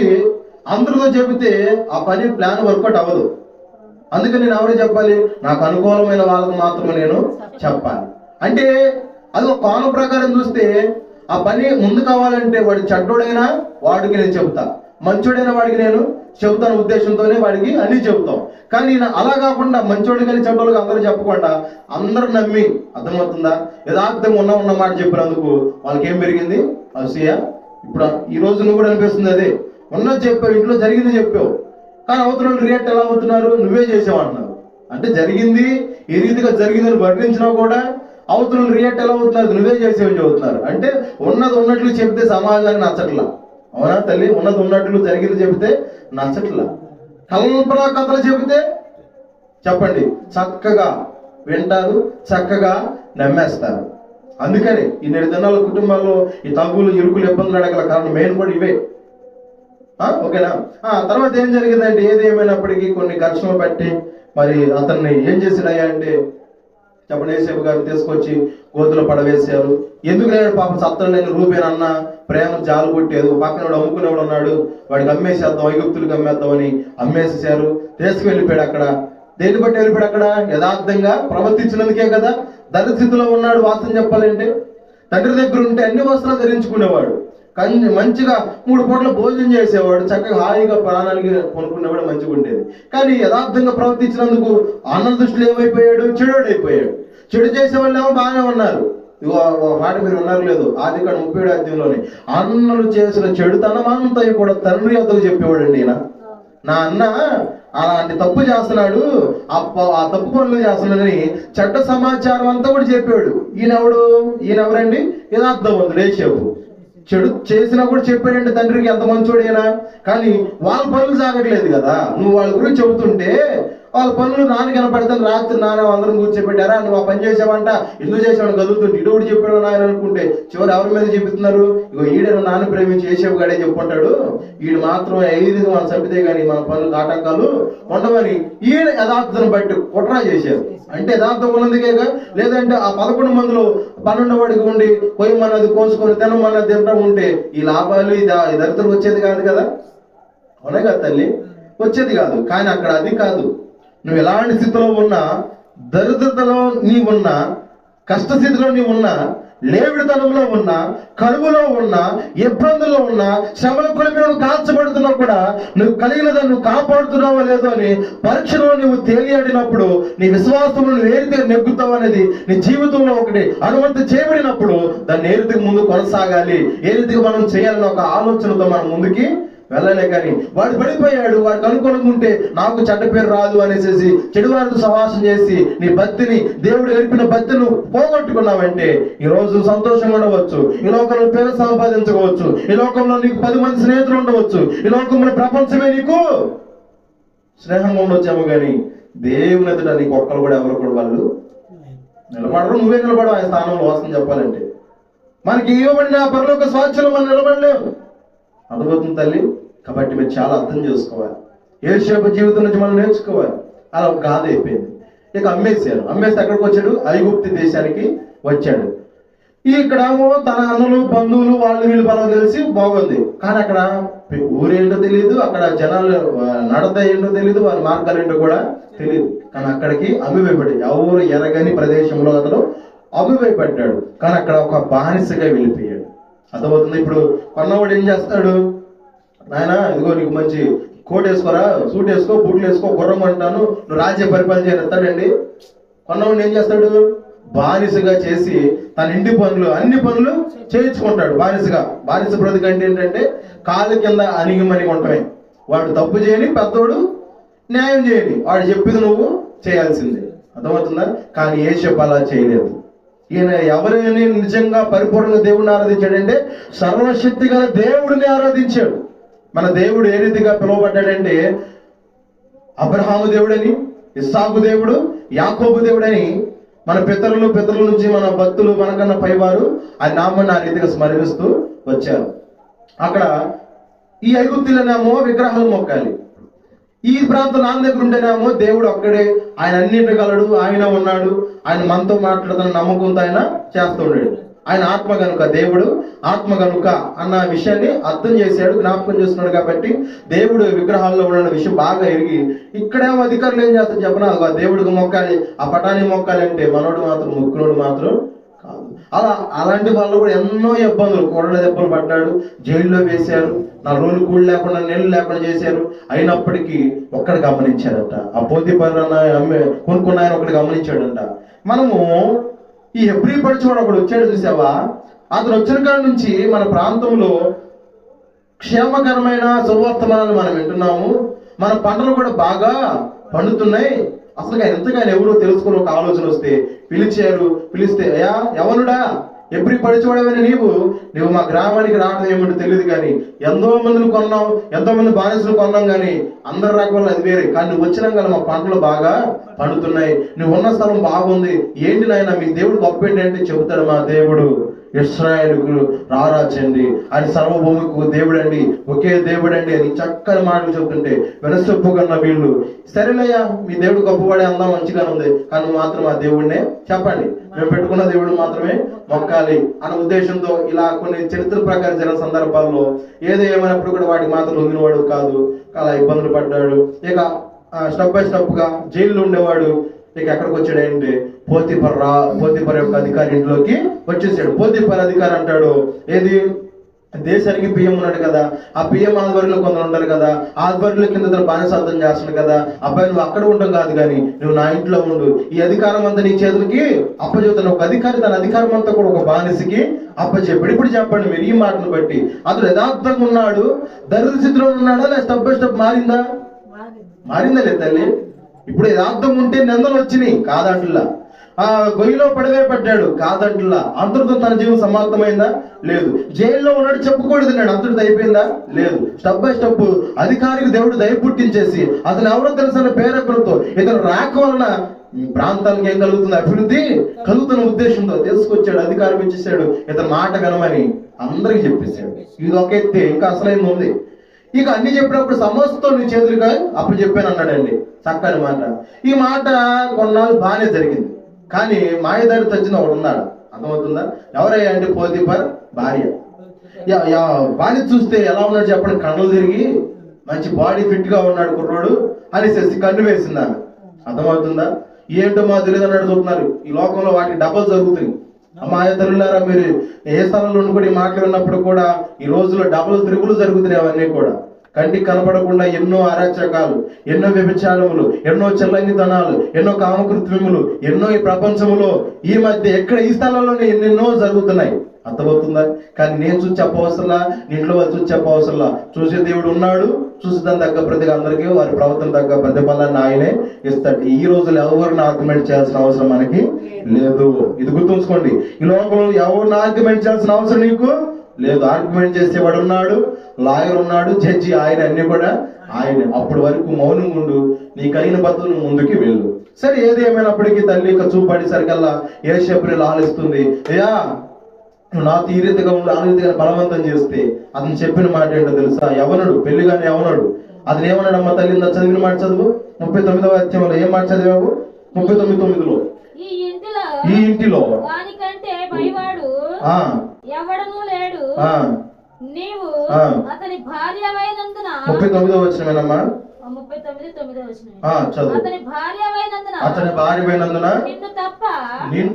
అందరితో చెబితే ఆ పని ప్లాన్ వర్కౌట్ అవ్వదు. అందుకని నేను ఎవరే చెప్పాలి? నాకు అనుకూలమైన వాళ్ళకు మాత్రమే నేను చెప్పాలి. అంటే అది ఒక కోణం ప్రకారం చూస్తే ఆ పని ముందు కావాలంటే వాడు చెడ్డోడైనా వాడికి నేను చెబుతా, మంచోడైన వాడికి నేను చెబుతాను ఉద్దేశంతోనే వాడికి అన్ని చెబుతాం. కానీ నేను అలా కాకుండా మంచోడు కానీ చెడ్డోళ్ళకి అందరూ చెప్పకుండా అందరూ నమ్మి, అర్థమవుతుందా, యథార్థంగా ఉన్న మాట చెప్పినందుకు వాళ్ళకి ఏం పెరిగింది? అసూయ. ఇప్పుడు ఈ రోజు నువ్వు కూడా అనిపిస్తుంది అదే, ఉన్నది చెప్పావు, ఇంట్లో జరిగింది చెప్పావు, కానీ అవతల రియాక్ట్ ఎలా అవుతున్నారు? నువ్వే చేసావు అంటున్నారు. అంటే జరిగింది ఈ రీతిగా జరిగిందని వర్ణించినా కూడా అవతల రియాక్ట్ ఎలా అవుతున్నారు? నువ్వే చేసేవని చెబుతున్నారు. అంటే ఉన్నది ఉన్నట్లు చెబితే సమాజానికి నచ్చట్లా. అవునా తల్లి? ఉన్నది ఉన్నట్లు జరిగింది చెబితే నచ్చట్లా. కల్పనా కథలు చెబితే చెప్పండి చక్కగా వింటారు, చక్కగా నమ్మేస్తారు. అందుకని ఈ 2 దినాల కుటుంబాల్లో ఈ తగ్గులు, ఇరుకులు, ఇబ్బందులు అడగల కారణం మెయిన్ కూడా ఇవే. ఓకేనా? తర్వాత ఏం జరిగిందంటే, ఏది ఏమైనప్పటికీ కొన్ని ఘర్షణలు బట్టి మరి అతన్ని ఏం చేసినాయా అంటే చెప్పండి, యేసేపు గారిని తీసుకొచ్చి గోతులో పడవేశారు. ఎందుకు లేడు పాపం సత్తం లేని రూబేన్ అన్న ప్రేమ జాలు కొట్టేది. పక్కన వాడు అమ్ముకునేవాడు ఉన్నాడు, వాడికి అమ్మేసేద్దాం, ఐగుప్తులకు అమ్మేద్దామని అమ్మేసేసారు. తీసుకువెళ్ళిపోయాడు. అక్కడ దేన్ని బట్టి వెళ్ళిపోయాడు? అక్కడ యథార్థంగా ప్రవర్తించినందుకే కదా. దరిస్థితిలో ఉన్నాడు. వాస్తవం చెప్పాలంటే తండ్రి దగ్గర ఉంటే అన్ని వస్త్రాలు ధరించుకునేవాడు, కానీ మంచిగా 3 పూటల భోజనం చేసేవాడు, చక్కగా హాయిగా ప్రాణానికి కొనుక్కునేవాడు, మంచిగా ఉండేది. కానీ యథార్థంగా ప్రవర్తించినందుకు అన్న దృష్టిలో ఏమైపోయాడు? చెడుడైపోయాడు. చెడు చేసే వాళ్ళు ఏమో బాగానే ఉన్నారు. మాట మీరు ఉన్నారు లేదు, ఆదికాండం 37వ అధ్యాయంలోనే అన్నలు చేసిన చెడుతనం అంతా కూడా తండ్రి వద్దకు చెప్పేవాడు అండి ఈయన. నా అన్న అలాంటి తప్పు చేస్తున్నాడు, ఆ తప్పు పనులు చేస్తున్నాడని చెడ్డ సమాచారం అంతా కూడా చెప్పాడు. ఈయనెవరండి? యథార్థవంతుడు యేసేపు. చెడు చేసినా కూడా చెప్పాడండి తండ్రికి, ఎంత మంచోడైనా. కానీ వాళ్ళ పనులు సాగట్లేదు కదా. నువ్వు వాళ్ళ గురించి చెబుతుంటే వాళ్ళ పనులు నాన్న కనపడతాను. రాత్రి నాన్న అందరం కూర్చోబెట్టారా, నువ్వు ఆ పని చేసావంట, ఎందుకు చేసావని కదులుతుంటే ఇటు చెప్పాడు నాయన అనుకుంటే చివరి ఎవరి మీద చెప్తున్నారు? ఇగో ఈడను నాన్న ప్రేమించి యేసేపు గాడే చెప్పుకుంటాడు, ఈడు మాత్రం ఐదు మనం చంపితే గానీ మన పనులు ఆటంకాలు ఉండవని ఈయన యథార్థతను బట్టి కుట్ర చేశారు. అంటే యథార్థం ఉన్నందుకేగా. లేదంటే ఆ 11 మందిలో 12 వాడికి ఉండి కొయ్యమన్నది కోసుకొని తినమన్నది తింటా ఉంటే ఈ లాభాలు ఈ దరిద్రం వచ్చేది కాదు కదా. అవునా కదా తల్లి? వచ్చేది కాదు. కానీ అక్కడ అది కాదు. నువ్వు ఎలాంటి స్థితిలో ఉన్నా, దరిద్రతలో నీవున్నా, కష్టస్థితిలో నీవున్నా, లేవిడితనంలో ఉన్నా, కరువులో ఉన్నా, ఇబ్బందుల్లో ఉన్నా, శ్రమల కొలిమి నువ్వు కాల్చబడుతున్నా కూడా నువ్వు కలిగినదాన్ని నువ్వు కాపాడుతున్నావో లేదో అని పరీక్షలో నువ్వు తేలియాడినప్పుడు నీ విశ్వాసంలో నువ్వు ఏ రీతిగా నెగ్గుతావు అనేది నీ జీవితంలో ఒకటి అనుమతి చేయబడినప్పుడు దాన్ని ఏ రీతికి ముందు కొనసాగాలి, ఏ రీతిగా మనం చేయాలని ఒక ఆలోచనతో మనం ముందుకి వెళ్ళలే. కానీ వాడు పడిపోయాడు, వాడికి అనుకూలంగా ఉంటే నాకు చెడ్డ పేరు రాదు అనేసి చెడువారితో సహవాసం చేసి నీ భక్తిని, దేవుడు నేర్పిన భక్తిని పోగొట్టుకున్నావంటే ఈ రోజు సంతోషంగా ఉండవచ్చు, ఈ లోకంలో పేరు సంపాదించవచ్చు, ఈ లోకంలో నీకు 10 మంది స్నేహితులు ఉండవచ్చు, ఈ లోకంలో ప్రపంచమే నీకు స్నేహంగా ఉండొచ్చాము. కానీ దేవుని ఎదుట నీకు ఒక్కరు కూడా ఎవరు కూడా వాళ్ళు నిలబడరు. నువ్వే నిలబడవు ఆ స్థానంలో వాసన చెప్పాలంటే. మనకి ఇవ్వబడిన పరలోక స్వాస్థ్యంలో మనం నిలబడలేము. అర్థమవుతుంది తల్లి? కాబట్టి మీరు చాలా అర్థం చేసుకోవాలి. యేసేపు జీవితం నుంచి మనం నేర్చుకోవాలి. అలా ఒక గాథ అయిపోయింది. ఇక అమ్మేశారు. అమ్మేస్తే ఎక్కడికి వచ్చాడు? ఐగుప్తు దేశానికి వచ్చాడు. ఇక్కడేమో తన అన్నలు బంధువులు వాళ్ళు వీళ్ళు బలం తెలిసి బాగుంది. కానీ అక్కడ ఊరేంటో తెలియదు, అక్కడ జనాలు నడత ఏంటో తెలియదు, వారి మార్గాలు ఏంటో కూడా తెలియదు. కానీ అక్కడికి అమ్మివేయబడి ఎవరు ఎరగని ప్రదేశంలో అతను అమ్మివేయబడ్డాడు. కానీ అక్కడ ఒక బానిసగా వెళ్ళిపోయాడు. అర్థమవుతుంది? ఇప్పుడు కొన్నవాడు ఏం చేస్తాడు? నాయన ఇదిగో నీకు మంచి కోట్ వేసుకోరా, సూట్ వేసుకో, బూట్లు వేసుకో, గుర్రం అంటాను, నువ్వు రాజ్య పరిపాలన చేయస్తాడండి. కొన్నవాడిని ఏం చేస్తాడు? బానిసగా చేసి తన ఇంటి పనులు అన్ని పనులు చేయించుకుంటాడు బానిసగా. బానిస బ్రతుకు అంటే ఏంటంటే కాలు కింద అణిగిమణిగి ఉండటమే. వాడు తప్పు చేయని, పెద్దోడు న్యాయం చేయని, వాడు చెప్పింది నువ్వు చేయాల్సిందే. అర్థమవుతుందా? కానీ యేసేపు అలా చేయలేదు. ఈయన ఎవరైనా నిజంగా పరిపూర్ణంగా దేవుడిని ఆరాధించాడంటే సర్వశక్తి గల దేవుడిని ఆరాధించాడు. మన దేవుడు ఏ రీతిగా పిలువబడ్డాడంటే అబ్రహాము దేవుడని, ఇస్సాకు దేవుడు, యాకోబు దేవుడని మన పితరుల నుంచి మన భక్తులు మనకన్నా పైవారు ఆ నామాన్ని ఆ రీతిగా స్మరిస్తూ వచ్చారు. అక్కడ ఈ ఐగుప్తులనేమో విగ్రహాలు మొక్కాలి. ఈ ప్రాంతం నాన్న దగ్గర ఉంటేనేమో దేవుడు ఒక్కడే, ఆయన అన్నింటి గలడు, ఆయన ఉన్నాడు, ఆయన మనతో మాట్లాడుతున్న నమ్మకంతో ఆయన చేస్తూ ఉన్నాడు. ఆయన ఆత్మ కనుక, దేవుడు ఆత్మ కనుక అన్న విషయాన్ని అర్థం చేశాడు, జ్ఞాపకం చేస్తున్నాడు. కాబట్టి దేవుడు విగ్రహాల్లో ఉన్న విషయం బాగా ఎరిగి ఇక్కడేమో అధికారులు ఏం చేస్తారు చెప్పనా? దేవుడికి మొక్కాలి, ఆ పటాన్ని మొక్కాలి అంటే మనోడు మాత్రం, ముక్కునోడు మాత్రం కాదు. అలాంటి వాళ్ళు కూడా ఎన్నో ఇబ్బందులు, కొరడ దెబ్బలు పడ్డాడు, జైల్లో వేశారు, 4 రోజులు కూడి లేకుండా నెలలు లేకుండా చేశారు. అయినప్పటికీ ఒక్కడు గమనించాడంట, ఆ పోతీఫర్ కొనుక్కున్న ఆయన ఒకటి గమనించాడంట. మనము ఈ హెబ్రీ పరచువాడు ఒకడు వచ్చాడు చూసావా? అతను వచ్చిన కాడి నుంచి మన ప్రాంతంలో క్షేమకరమైన సువర్తమానాలు మనం వింటున్నాము, మన పంటలు కూడా బాగా పండుతున్నాయి. అసలు ఎంతగానో ఎవరో తెలుసుకుని ఒక ఆలోచన వస్తే పిలిస్తే అయ్యా ఎవరుడా ఎప్పుడు పడిచోడవని నీవు మా గ్రామానికి రావడం ఏమిటో తెలియదు, కానీ ఎంతో మందిని కొన్నాం, ఎంతో మంది బానిసలు కొన్నాం, కానీ అందరి రకం అది వేరే. కానీ నువ్వు వచ్చినాం కదా, మా పంటలు బాగా పండుతున్నాయి, నువ్వు ఉన్న స్థలం బాగుంది, ఏంటి నాయన మీ దేవుడు గొప్ప ఏంటంటే చెబుతాడు, మా దేవుడు ఇశ్రాయేలుకు రారాజండి, ఆయన సర్వభూమికి దేవుడు అండి, ఒకే దేవుడు అండి అని చక్కని మాటలు చెబుతుంటే వెనసొప్పుకున్న వీళ్ళు సరేనయ్యా మీ దేవుడు గొప్పవాడే అందాం, మంచిగానే ఉంది, కానీ మాత్రం ఆ దేవుడినే చెప్పండి, మేము పెట్టుకున్న దేవుడు మాత్రమే మొక్కాలి అన్న ఉద్దేశంతో ఇలా కొన్ని చరిత్ర ప్రకారం జరిగిన సందర్భాల్లో ఏదో ఏమైనప్పుడు కూడా వాటికి మాత్రం లొంగినవాడు కాదు, అలా ఇబ్బందులు పడ్డాడు. ఇక స్టెప్ బై స్టెప్ గా జైల్లో ఉండేవాడు. ఇక ఎక్కడికి వచ్చాడంటే పోతీఫర్ యొక్క అధికారి ఇంట్లోకి వచ్చేసాడు. పోతీఫర్ అధికారి అంటాడు, ఏది దేశానికి పిఎం ఉన్నాడు కదా, ఆ పిఎం ఆధ్వర్యంలో కొందరు ఉంటారు కదా, ఆధ్వర్యంలో కింద బానిసత్వం చేస్తున్నాడు కదా, అబ్బాయి నువ్వు అక్కడ ఉండవు కాదు, కానీ నువ్వు నా ఇంట్లో ఉండు, ఈ అధికారం అంతా నీ చేతులకి అప్పచెబుతాను. ఒక అధికారి తన అధికారం అంతా కూడా ఒక బానిసకి అప్పచెప్పాడు. ఇప్పుడు చెప్పండి మీరు ఈ మాటను బట్టి అతడు యథార్థంగా ఉన్నాడు, దరిద్ర స్థితిలో ఉన్నాడా, లేదా స్టెప్ బై స్టెప్ మారిందా? మారిందా లేదు తల్లి? ఇప్పుడు యథార్థం ఉంటే నిందలు వచ్చినాయి కాదంటులా, గొయ్యిలో పడవేయబడ్డాడు కాదంటులా, అంతటితో తన జీవం సమాప్తమైందా? లేదు. జైల్లో ఉన్నాడు చెప్పుకూడదు నాడు, అంతటితో అయిపోయిందా? లేదు. స్టెప్ బై స్టెప్ అధికారికి దేవుడు దయ పుట్టించేసి అతను ఎవరో తెలుసన్న పేరెక్కలతో ఇతను రాక వలన ప్రాంతానికి ఏం కలుగుతుంది? అభివృద్ధి కలుగుతున్న ఉద్దేశంతో తీసుకొచ్చాడు, అధికారం ఇచ్చేసాడు, ఇతను మాట కనమని అందరికి చెప్పేశాడు. ఇది ఒక ఎత్తే, ఇంకా అసలైంది ఉంది. ఇక అన్ని చెప్పినప్పుడు సమస్తం నీ చేతులుగా అప్పుడు చెప్పాను అన్నాడండి. చక్కని మాట. ఈ మాట కొన్నాళ్ళు బాగానే జరిగింది. కానీ మాయదారి తెచ్చిన ఒకడు ఉన్నాడు, అర్థమవుతుందా? ఎవరయ్యా అంటే పోతీఫర్ భార్య. భార్య చూస్తే ఎలా ఉన్నాడు చెప్పండి? కళ్ళు తిరిగి మంచి బాడీ ఫిట్ గా ఉన్నాడు కుర్రోడు అనేసి కన్ను వేసింది ఆమె. అర్థమవుతుందా? ఏంటో మా తెలియదు అన్నాడు. చూస్తున్నారు ఈ లోకంలో వాటికి డబ్బులు జరుగుతుంది. అమ్మాయ తల్లులారా, మీరు ఏ స్థలంలో ఉండి కూడా ఈ మాటలు విన్నప్పుడు కూడా ఈ రోజుల్లో డబ్బులు తిరుగులు జరుగుతున్నాయి. అవన్నీ కూడా కంటికి కనపడకుండా ఎన్నో అరాచకాలు, ఎన్నో వ్యభిచారములు, ఎన్నో చెల్లంగితనాలు, ఎన్నో కామకృత్యములు, ఎన్నో ఈ ప్రపంచంలో ఈ మధ్య ఎక్కడ ఈ స్థలంలోనే ఎన్నెన్నో జరుగుతున్నాయి. అర్థమవుతుందా? కానీ నేను చూసి చెప్పవసరలా, ఇంట్లో వాళ్ళు చూసి చెప్పవసరలా. చూసే దేవుడు ఉన్నాడు, చూసి దాని తగ్గ ప్రతిగా అందరికీ వారి ప్రవర్తన తగ్గ ప్రతిఫలాన్ని ఆయనే ఇస్తాడు. ఈ రోజులు ఎవరిని ఆర్గ్యుమెంట్ చేయాల్సిన అవసరం మనకి లేదు. ఇది గుర్తుంచుకోండి. ఈ లోకంలో ఎవరిని ఆర్గ్యుమెంట్ చేయాల్సిన అవసరం నీకు లేదు. ఆర్గ్యుమెంట్ చేసేవాడు ఉన్నాడు, లాయర్ ఉన్నాడు, జడ్జి, ఆయన అన్ని కూడా ఆయన. అప్పటి వరకు మౌనం ఉండు, నీకు అయిన బతులు ముందుకి వెళ్ళు. సరే, ఏది ఏమైనప్పటికీ తల్లి ఇక చూపడేసరికల్లా యేషప్రియులు ఆలోచిస్తుంది, అయ్యా నువ్వు నాతో ఈ రీతిగా ఉండి ఆ రీతిగా బలవంతం చేస్తే అతను చెప్పిన మాట ఏంటో తెలుసా? యవనుడు, పెళ్లిగానే యవనుడు. అతను ఏమన్నాడు అమ్మ తల్లి? చదివిన మాట చదువు. 39వ అధ్యాయంలో ఏం మాట చదివావు? 39:9లో ఈ ఇంటిలో ఎవడనూ లేడు, నీవు అతని భార్యవైనందున. 39వ వచనమేనమ్మా? 39:9 వచనం. చదువు. అతని భార్యవైనందున నిన్ను తప్ప,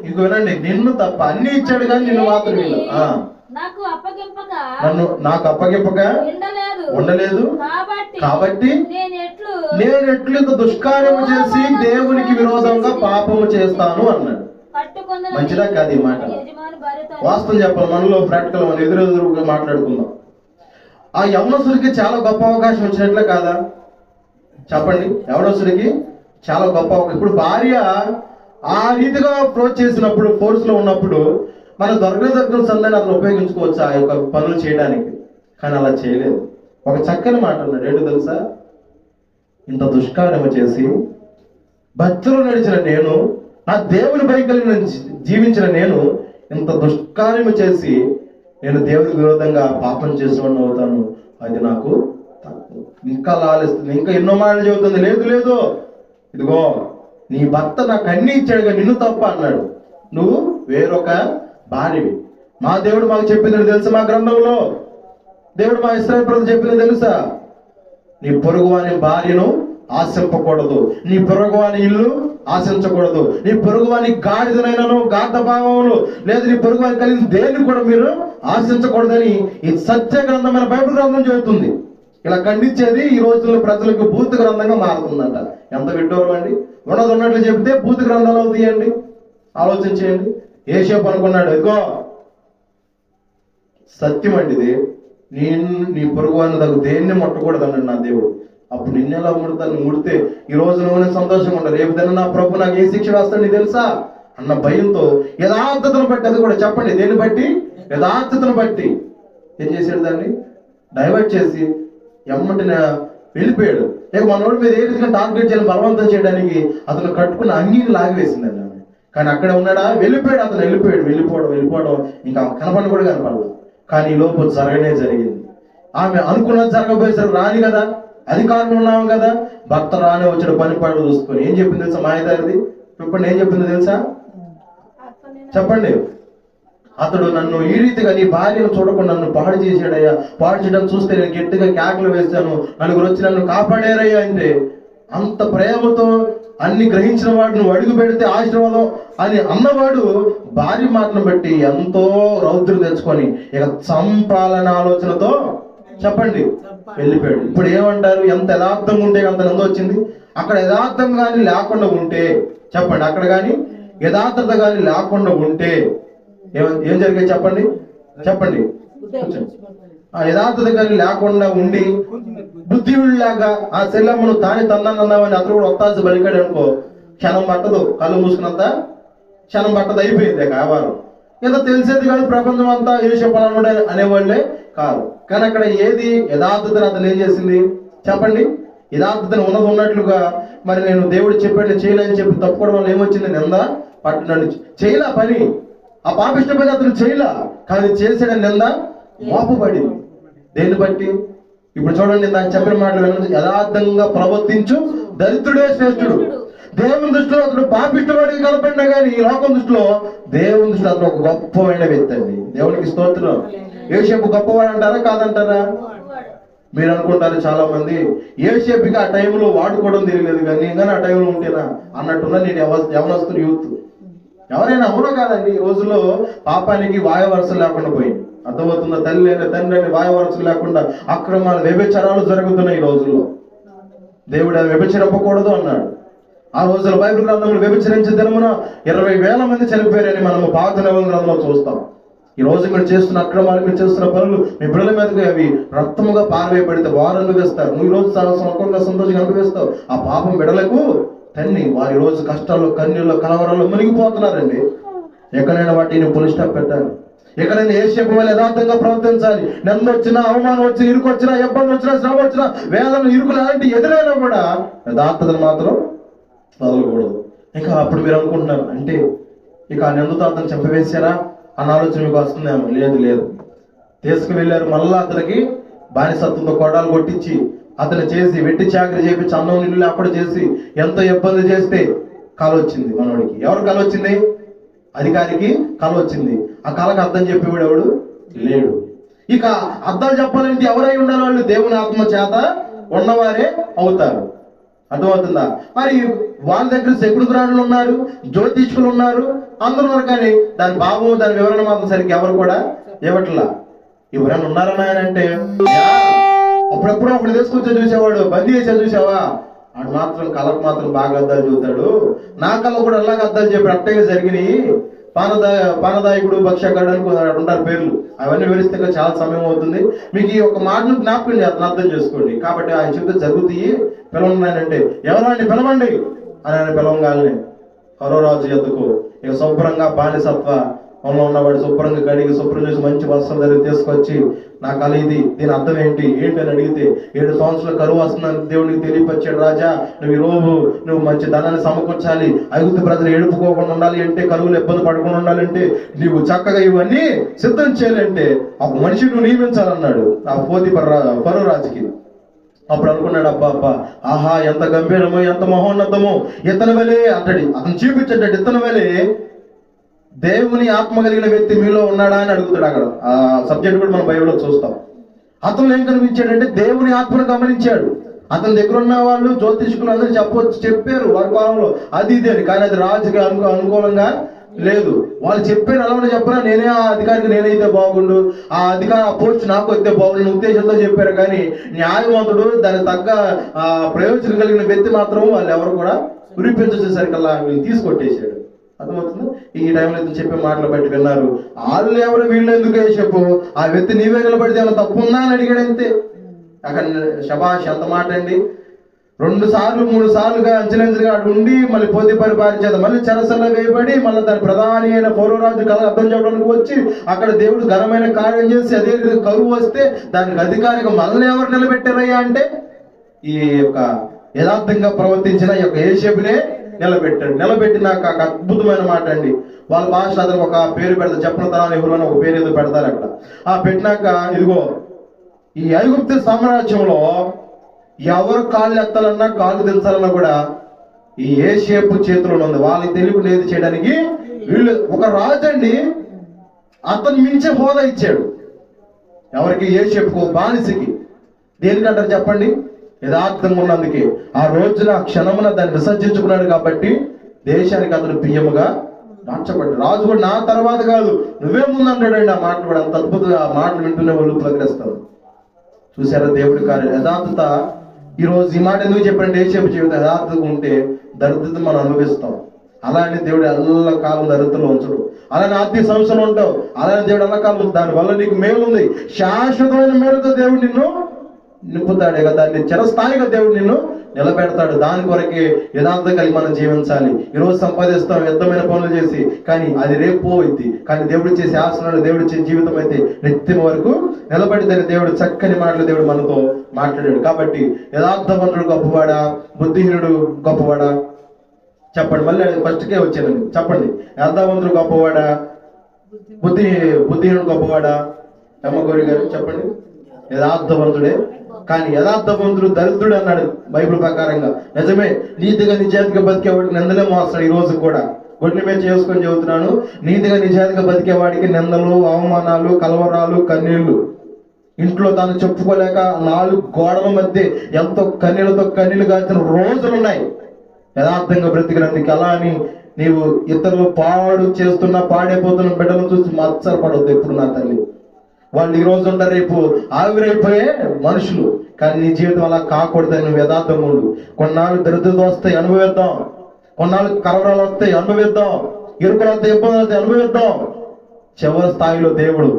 ఇగోనండి, నిన్ను తప్ప అన్ని ఇచ్చాడు కానీ నిన్ను మాత్రం నాకు అప్పగింపగా ఉండలేదు. కాబట్టి నేను ఎట్లు దుష్కార్యము చేసి దేవునికి విరోధంగా పాపము చేస్తాను అన్నాడు. మంచిదా కాదు ఈ మాట? వాస్తవం చెప్పాలి, మనలో ప్రాక్టికల్ మనం ఎదురెదురుగా మాట్లాడుకుందాం. ఆ యవనస్తుడికి చాలా గొప్ప అవకాశం వచ్చినట్లే కాదా? చెప్పండి. యవనస్తుడికి చాలా గొప్ప అవకాశం. ఇప్పుడు భార్య ఆ రీతిగా అప్రోచ్ చేసినప్పుడు, ఫోర్స్ లో ఉన్నప్పుడు మన దొరకని సందాన్ని అతను ఉపయోగించుకోవచ్చు ఆ యొక్క పనులు చేయడానికి. కానీ అలా చేయలేదు. ఒక చక్కని మాట అన్నాడు. ఏంటో తెలుసా? ఇంత దుష్కార్యము చేసి భక్తులు నడిచిన నేను, నా దేవుని భయం జీవించిన నేను, ఇంత దుష్కార్యము చేసి నేను దేవునికి విరోధంగా పాపం చేసేవాడిని అవుతాను, అది నాకు తప్పు. ఇంకా లాలిస్తుంది, ఇంకా ఎన్నో మాటలు చెబుతుంది. లేదు, ఇదిగో నీ భర్త నాకు అన్ని ఇచ్చాడుగా, నిన్ను తప్ప అన్నాడు. నువ్వు వేరొక భార్యవి. మా దేవుడు మాకు చెప్పింది తెలుసా? మా గ్రంథంలో దేవుడు మా ఇశ్రాయేలు ప్రజలు చెప్పింది తెలుసా? నీ పొరుగువాని భార్యను ఆశింపకూడదు, నీ పొరుగువాని ఇల్లు ఆశించకూడదు, నీ పొరుగువాని గాడిదనైనను గాఢ భావములు లేదు, నీ పొరుగువాని కలిగిన దేన్ని కూడా మీరు ఆశించకూడదని ఈ సత్య గ్రంథమైన బైబిల్ గ్రంథం చెబుతుంది. ఇలా ఖండించేది ఈ రోజుల్లో ప్రజలకు భూత గ్రంథంగా మారుతుందంట. ఎంత విడ్డూరం అండి! ఉన్నట్లు చెబితే భూత గ్రంథాలు అవుతాయండి. ఆలోచించేయండి. యేషపు అనుకున్నాడు, ఇదిగో సత్యం అండి ఇది, నీ పొరుగువాని దగ్గర దేన్ని ముట్టకూడదు అన్నాడు నా దేవుడు. అప్పుడు నిన్నెలా ముడతాను? ముడితే ఈ రోజు నువ్వు సంతోషంగా ఉంటారు, రేపు దాన్ని నా ప్రభు నాకు ఏ శిక్ష వేస్తాడు నీకు తెలుసా అన్న భయంతో యథార్థతను బట్టి, అది కూడా చెప్పండి దేన్ని బట్టి? యథార్థతను బట్టి ఏం చేశాడు? దాన్ని డైవర్ట్ చేసి ఎమ్మటిన వెళ్ళిపోయాడు. ఇక మనోడి మీద ఏ రీతిగా టార్గెట్ చేయాలని బలవంతం చేయడానికి అతను కట్టుకున్న అంగీని లాగివేసిందండి ఆమె. కానీ అక్కడ ఉన్నాడా? వెళ్ళిపోయాడు. అతను వెళ్ళిపోవడం ఇంకా కనపడి కూడా కనపడలేదు. కానీ ఈ లోపు జరిగింది. ఆమె అనుకున్నది జరగబోయేసరికి రాని కదా, అధికారంలో ఉన్నాము కదా, భర్త రానే వచ్చాడు పని పాటలు చూసుకొని. ఏం చెప్పింది తెలుసా మాయదారిది? చెప్పండి, ఏం చెప్పిందో తెలుసా? చెప్పండి. అతడు నన్ను ఈ రీతిగా నీ భార్యను చూడకుండా నన్ను పాడు చేశాడయ్యా, పాడు చేయడం చూస్తే నేను గట్టిగా కేకలు వేశాను, నలుగురు వచ్చి నన్ను కాపాడారయ్యా అంటే, అంత ప్రేమతో అన్ని గ్రహించిన వాడు నువ్వు అడుగు పెడితే ఆశీర్వాదం అని అన్నవాడు భార్య మాటను బట్టి ఎంతో రౌద్రం తెచ్చుకొని ఇక చంపాలనే ఆలోచనతో చెప్పండి వెళ్ళిపోయాడు. ఇప్పుడు ఏమంటారు? ఎంత యథార్థంగా ఉంటే అంత నంద వచ్చింది. అక్కడ యథార్థం కానీ లేకుండా ఉంటే చెప్పండి, అక్కడ కానీ యథార్థత కానీ లేకుండా ఉంటే ఏం జరిగాయి చెప్పండి. ఆ యథార్థత కానీ లేకుండా ఉండి బుద్ధిలాగా ఆ శల్యమ్మను తాని తన్నానన్నామని అతను కూడా ఒత్తాల్సి బలికాడు అనుకో, క్షణం పట్టదు, కళ్ళు మూసుకున్నంత క్షణం పట్టదు, అయిపోయింది వ్యవహారం. ఏదో తెలిసేది కాదు, ప్రపంచం అంతా యేషప్పలానుడే అనేవాళ్ళే కాదు. కానీ అక్కడ ఏది యథార్థతను అతను ఏం చేసింది చెప్పండి? యథార్థతను ఉన్నది ఉన్నట్లుగా, మరి నేను దేవుడు చెప్పాడు నేను చేయలేని చెప్పి తప్పుకోవడం వల్ల ఏమొచ్చింది? నింద పట్టునని చేయలే పని, ఆ పాపిష్ట పని అతను చేయలే, కానీ చేసాడని నింద మోపబడింది. దేన్ని బట్టి? ఇప్పుడు చూడండి, నాకు చెప్పిన మాటలు యథార్థంగా ప్రవర్తించు దరిద్రుడే శ్రేష్ఠుడు. దేవుని దృష్టిలో అతడు పాపిష్టవాడికి కనపడినా కానీ ఈ లోకం దృష్టిలో దేవుని దృష్టిలో అతను ఒక గొప్పమైన వ్యక్తి అండి. దేవునికి స్తోత్రం. యోసేపు గొప్పవాడు అంటారా కాదంటారా? మీరు అనుకుంటారు చాలా మంది యోసేపుకి ఆ టైంలో వాడుకోవడం తెలియలేదు, కానీ ఆ టైంలో ఉంటేనా అన్నట్టున్నా నేను యవనస్తున్న యూత్. ఎవరైనా అవునో కాదండి? ఈ రోజుల్లో పాపానికి వాయవరసలు లేకుండా పోయింది. అర్థమవుతుందా? తల్లి లేని తండ్రి అని వాయవరసలు లేకుండా అక్రమాలు వ్యభిచారాలు జరుగుతున్నాయి ఈ రోజుల్లో. దేవుడు అది వ్యభిచరింపకూడదు అన్నాడు. ఆ రోజుల బైబిల్ గ్రంథంలో వ్యభిచరించే దినమున 20,000 మంది చనిపోయారని మనము పాత నిబంధన గ్రంథంలో చూస్తాం. ఈ రోజు మీరు చేస్తున్న అక్రమాలు, మీరు చేస్తున్న పనులు మీ బిడ్డల మీదకి అవి రక్తముగా పారవేయబడితే వారు అనుభవిస్తారు. నువ్వు ఈ రోజు చాలా సంతోషంగా అనుభవిస్తావు. ఆ పాపం బిడ్డలకు తన్ని వారి రోజు కష్టాల్లో, కన్నీళ్ళు, కలవరాల్లో మునిగిపోతున్నారండి. ఎక్కడైనా వాటిని పులి స్టాప్ పెట్టాలి. ఎక్కడైనా యేసేపు వల్ల యథార్థంగా ప్రవర్తించాలి. నింద వచ్చినా, అవమానం వచ్చినా, ఇరుకు వచ్చినా, ఇబ్బంది వచ్చినా, శ్రమ వచ్చినా, వేదన, ఇరుకులు అలాంటి ఎదురైనా కూడా యథార్థతను మాత్రం వదలకూడదు. ఇంకా అప్పుడు మీరు అనుకుంటున్నారు అంటే ఇక ఆ నిందతో అతను చంపవేశారా అన్న ఆలోచన మీకు వస్తుందేమో. లేదు లేదు, తీసుకువెళ్ళారు. మళ్ళా అతనికి బానిసత్వంతో కొడాలు కొట్టించి అతను చేసి వెట్టి చాకరీ చేపించి అన్నం నీళ్ళు లేకుండా చేసి ఎంతో ఇబ్బంది చేస్తే కళ వచ్చింది మనోడికి. ఎవరు కళ వచ్చింది? అధికారికి కళ వచ్చింది. ఆ కళకు అర్థం చెప్పేవాడు ఎవడు లేడు. ఇక అర్థాలు చెప్పాలంటే ఎవరై ఉండాలి? వాళ్ళు దేవుని ఆత్మ చేత ఉన్నవారే అవుతారు. అర్థమవుతుందా? మరి వాళ్ళ దగ్గర శకుడురాళ్ళు ఉన్నారు, జ్యోతిష్కులు ఉన్నారు, అందరూ ఉన్నారు, కానీ దాని భావం, దాని వివరణ మాత్రం సరిగ్గా ఎవరు కూడా ఇవ్వట్లా. ఎవరైనా ఉన్నారని ఆయన అంటే అప్పుడప్పుడు అప్పుడు తీసుకొచ్చా చూసేవాడు, బందీ చేసా చూసావా వాడు మాత్రం కళకు మాత్రం బాగా అద్దాలు చూస్తాడు. నా కళ కూడా అలాగే అద్దాలు చెప్పి అట్టగా జరిగినాయి. పానదాయకుడు, భక్ష్యగాడు అని ఉంటారు పేర్లు. అవన్నీ వివరిస్తే చాలా సమయం అవుతుంది. మీకు ఈ ఒక మాటను జ్ఞాపకం అతను అర్థం చేసుకోండి. కాబట్టి ఆయన చెప్తే జరుగుతాయి. పిలవన్నానంటే ఎవరాన్ని పిలవండి అని ఆయన పిలవగానే ఫరో రాజు ఎద్దుకు ఇక శుభ్రంగా బానిసత్వ మనలో ఉన్నవాడు శుభ్రంగా కడిగి శుభ్రం చేసి మంచి వస్త్రం దగ్గర తీసుకొచ్చి నా కళ ఇది, దీని అర్థం ఏంటి అని అడిగితే 7 సంవత్సరాల కరువు వస్తుందని దేవుడికి తెలియపరిచాడు. రాజా నువ్వు ఈ రోజు నువ్వు మంచి ధనాన్ని సమకూర్చాలి, ఐగుప్తు ప్రజలు ఏడుపుకోకుండా ఉండాలి అంటే, కరువులు ఇబ్బంది పడకుండా ఉండాలంటే నీవు చక్కగా ఇవన్నీ సిద్ధం చేయాలంటే ఒక మనిషి నువ్వు నియమించాలన్నాడు ఆ ఫరో రాజుకి. అప్పుడు అనుకున్నాడు, అబ్బా ఆహా ఎంత గంభీరమో, ఎంత మహోన్నతమో, ఇతని వలే అంటాడు. అతను చూపించాడు, ఇతని వలే దేవుని ఆత్మ కలిగిన వ్యక్తి మీలో ఉన్నాడా అని అడుగుతాడు. అక్కడ ఆ సబ్జెక్ట్ కూడా మనం బైబిల్లో చూస్తాం. అతను ఏం కనిపించాడంటే దేవుని ఆత్మను గమనించాడు. అతని దగ్గర ఉన్న వాళ్ళు జ్యోతిష్కులు అందరూ చెప్పారు వారి కాలంలో అది ఇది అని, కానీ అది రాజుకి అనుకూలంగా లేదు. వాళ్ళు చెప్పారు అలా చెప్పరా, నేనే ఆ అధికారికి నేనైతే బాగుండు, ఆ అధికారి ఆ పోస్ట్ నాకు అయితే బాగుండు ఉద్దేశంతో చెప్పారు. కానీ న్యాయవంతుడు, దానికి తగ్గ ప్రయోజనం కలిగిన వ్యక్తి మాత్రం వాళ్ళు ఎవరు కూడా ఉరిపించేసరికల్లా వీళ్ళు తీసుకొట్టేశాడు. అర్థమవుతుంది? ఈ టైంలో అయితే చెప్పే మాటలు బట్టి విన్నారు. వాళ్ళు ఎవరు, వీళ్ళు ఎందుకు చెప్పు, ఆ వ్యక్తి నీవే నిలబడితే ఏమైనా తప్పు ఉందా అని అడిగాడు అంతే. అక్కడ శబాష్ ఎంత మాట అండి. 2 సార్లు 3 సార్లుగా అంచెలంచెలుగా అటు ఉండి మళ్ళీ పోతి పరిపాలించేత మళ్ళీ చెరసల్లో వేయబడి మళ్ళీ దాని ప్రధాని అయిన పౌరరాజు కథ అర్థం చెప్పడానికి వచ్చి అక్కడ దేవుడు ఘనమైన కార్యం చేసి అదే కరువు వస్తే దానికి అధికారిగా మళ్ళీ ఎవరు నిలబెట్టారయ్యా అంటే ఈ యొక్క యథార్థంగా ప్రవర్తించిన ఈ యొక్క యోసేపునే నిలబెట్టాడు. నిలబెట్టినాక అద్భుతమైన మాట అండి. వాళ్ళ భాష అతను ఒక పేరు పెడతారు, చెప్పిన తరాలు ఎవరు ఒక పేరు ఏదో పెడతారు అక్కడ. ఆ పెట్టినాక ఇదిగో ఈ ఐగుప్తు సామ్రాజ్యంలో ఎవరు కాళ్ళు ఎత్తాలన్నా కాళ్ళు దించాలన్నా కూడా ఈ యోసేపు చేతిలో ఉంది. వాళ్ళకి తెలియకుండా ఏది చేయడానికి వీళ్ళు ఒక రాజు అండి, అతను మించే హోదా ఇచ్చాడు. ఎవరికి? యోసేపుకు, బానిసకి. దేనికంటారు చెప్పండి? యథార్థంగా ఉన్నందుకే. ఆ రోజున క్షణమున దాన్ని విసర్జించుకున్నాడు కాబట్టి దేశానికి అతను బియ్యముగా మార్చబడ్డాడు. రాజు కూడా నా తర్వాత కాదు నువ్వే ముందు అంటాడండి. ఆ మాటలు కూడా అంత అద్భుతంగా ఆ మాటలు వింటూనే వాళ్ళు ప్రకటిస్తారు. చూసారా దేవుడి కార్యం, యథార్థత. ఈ రోజు ఈ మాట ఎందుకు చెప్పండి? యోసేపు జీవితం యథార్థత ఉంటే దరిద్రత మనం అనుభవిస్తాం. అలానే దేవుడు ఎల్ల కాలం దరిద్రలో ఉంచడు. అలానే ఆర్థిక సమస్యలు ఉంటావు, అలానే దేవుడు ఎల్ల కాలం దాని వల్ల నీకు మేలు ఉంది. శాశ్వతమైన మేలుతో దేవుడు నిన్ను నింపుతాడే కదా, దాన్ని చిరస్థాయిగా దేవుడు నిన్ను నిలబెడతాడు. దాని కొరకే యథార్థం కలిగి మనం జీవించాలి. ఈరోజు సంపాదిస్తాం యుద్ధమైన పనులు చేసి, కానీ అది రేపు పోయింది. కానీ దేవుడు చేసే ఆసనాలు, దేవుడు ఇచ్చే జీవితం అయితే నిత్యం వరకు నిలబడిదని దేవుడు చక్కని మాటలు దేవుడు మనతో మాట్లాడాడు. కాబట్టి యథార్థవంతుడు గొప్పవాడా, బుద్ధిహీనుడు గొప్పవాడా? చెప్పండి. మళ్ళీ ఫస్ట్కే వచ్చానండి. చెప్పండి. యథార్థవంతుడు గొప్పవాడా, బుద్ధిహీనుడు గొప్పవాడా? అమ్మగౌరి గారు చెప్పండి. యథార్థవంతుడే. కానీ యథార్థవంతుడు దరిద్రుడు అన్నాడు బైబిల్ ప్రకారంగా. నిజమే. నీతిగా నిజాయితీగా బతికేవాడికి నిందలే మోస్తాడు. ఈ రోజు కూడా గొడ్ల మీద చేసుకొని చెబుతున్నాను. నీతిగా నిజాయితీగా బతికేవాడికి నిందలు, అవమానాలు, కలవరాలు, కన్నీళ్లు. ఇంట్లో తాను చెప్పుకోలేక 4 గోడల మధ్య ఎంతో కన్నీళ్లతో కన్నీళ్లు కాల్చిన రోజులున్నాయి యథార్థంగా బ్రతికినందుకు. అలా అని నీవు ఇతరులు పాడు చేస్తున్నా, పాడైపోతున్న బిడ్డలను చూసి మత్సరపడవద్దు ఎప్పుడు నా తల్లి. వాళ్ళు ఈ రోజు ఉంటారు, రేపు ఆవిరైపోయే మనుషులు. కానీ నీ జీవితం అలా కాకూడదని నువ్వు యథార్థం ఉండు. కొన్నాళ్ళు దరిద్రత వస్తాయి, అనుభవిద్దాం. కొన్నాళ్ళు కలవరాలు వస్తాయి, అనుభవిద్దాం. ఇరుకులు వస్తాయి, ఇబ్బందులు వస్తాయి, అనుభవిద్దాం. చివరి స్థాయిలో దేవుడు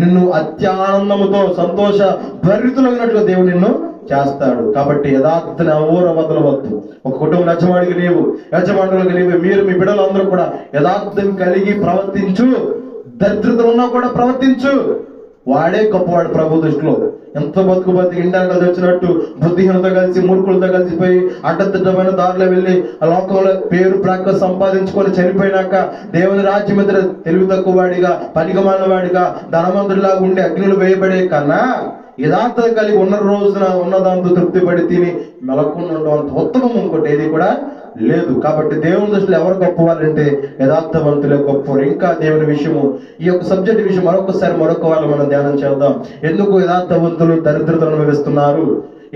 నిన్ను అత్యానందముతో సంతోష భరితులైనట్లుగా దేవుడు నిన్ను చేస్తాడు. కాబట్టి యథార్థని ఊర వదలవద్దు. ఒక కుటుంబ యజమానికి నీవు, యజమానులకు నీవు, మీరు మీ బిడ్డలందరూ కూడా యథార్థం కలిగి ప్రవర్తించు. దరిద్రత ఉన్నా కూడా ప్రవర్తించు. వాడే గొప్పవాడు ప్రభు దృష్టిలో. ఎంత బతికి ఇండియాని కలిసి వచ్చినట్టు బుద్ధిహీనతో కలిసి, మూర్ఖులతో కలిసిపోయి అడ్డదిడ్డమైన దారిలో వెళ్ళి ఆ లోకంలో పేరు ప్రాక సంపాదించుకొని చనిపోయినాక దేవుని రాజ్యం మీద తెలివి తక్కువ వాడిగా, పనికిమాలిన వాడిగా, ధనవంతుడిలాగా ఉండి అగ్నిలు వేయబడే కన్నా యథార్థత కలిగి ఉన్న రోజున ఉన్నదాంతో తృప్తి పడి తిని మెలకుండా ఉండడం ఉత్తమం ఇంకోటి ఏది కూడా లేదు. కాబట్టి దేవుని దృష్టిలో ఎవరు గొప్పవాళ్ళంటే యథార్థవంతులే గొప్పవారు. ఇంకా దేవుని విషయము, ఈ యొక్క సబ్జెక్ట్ విషయం మరొక వాళ్ళు మనం ధ్యానం చేద్దాం. ఎందుకు యథార్థవంతులు దరిద్రతను అనుభవిస్తున్నారు,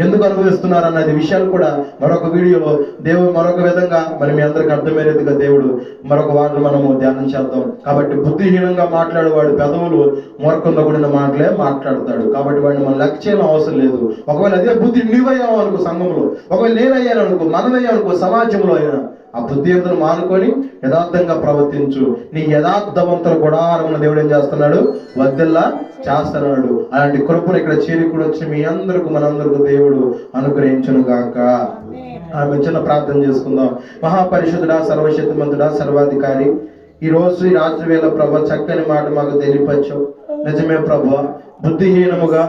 ఎందుకు అనుభవిస్తున్నారు అన్నది విషయాలు కూడా మరొక వీడియోలో దేవుడు మరొక విధంగా మరి మీ అందరికి అర్థమయ్యేదిగా దేవుడు మరొక వాటిని మనము ధ్యానం చేద్దాం. కాబట్టి బుద్ధిహీనంగా మాట్లాడేవాడు పెదవులు మూర్ఖంతో కూడిన మాటలే మాట్లాడతాడు. కాబట్టి వాడిని మనం లెక్క చేయడం అవసరం లేదు. ఒకవేళ అదే బుద్ధి నీవయ్యావు అనుకో సంఘంలో, ఒకవేళ నేనయ్యాను అనుకో, మనమయ్యాను అనుకో, సమాజంలో అయినా ఆ బుద్ధిహీనతను మానుకొని యథార్థంగా ప్రవర్తించు. నీ యథార్థవంతుల గుడారమున దేవుడు ఏం చేస్తున్నాడు? వర్ధిల్లా చేస్తున్నాడు. అలాంటి కృపను ఇక్కడ చేరుకుని వచ్చి మీ అందరికి మనందరికి దేవుడు అనుగ్రహించును గాక. ఆమె చిన్న ప్రార్థన చేసుకుందాం. మహాపరిశుద్ధుడా, సర్వశక్తిమంతుడా, సర్వాధికారి, ఈ రోజు ఈ రాత్రి వేళ ప్రభు చక్కని మాట మాకు తెలియపరచావు. నిజమే ప్రభు, బుద్ధిహీనముగా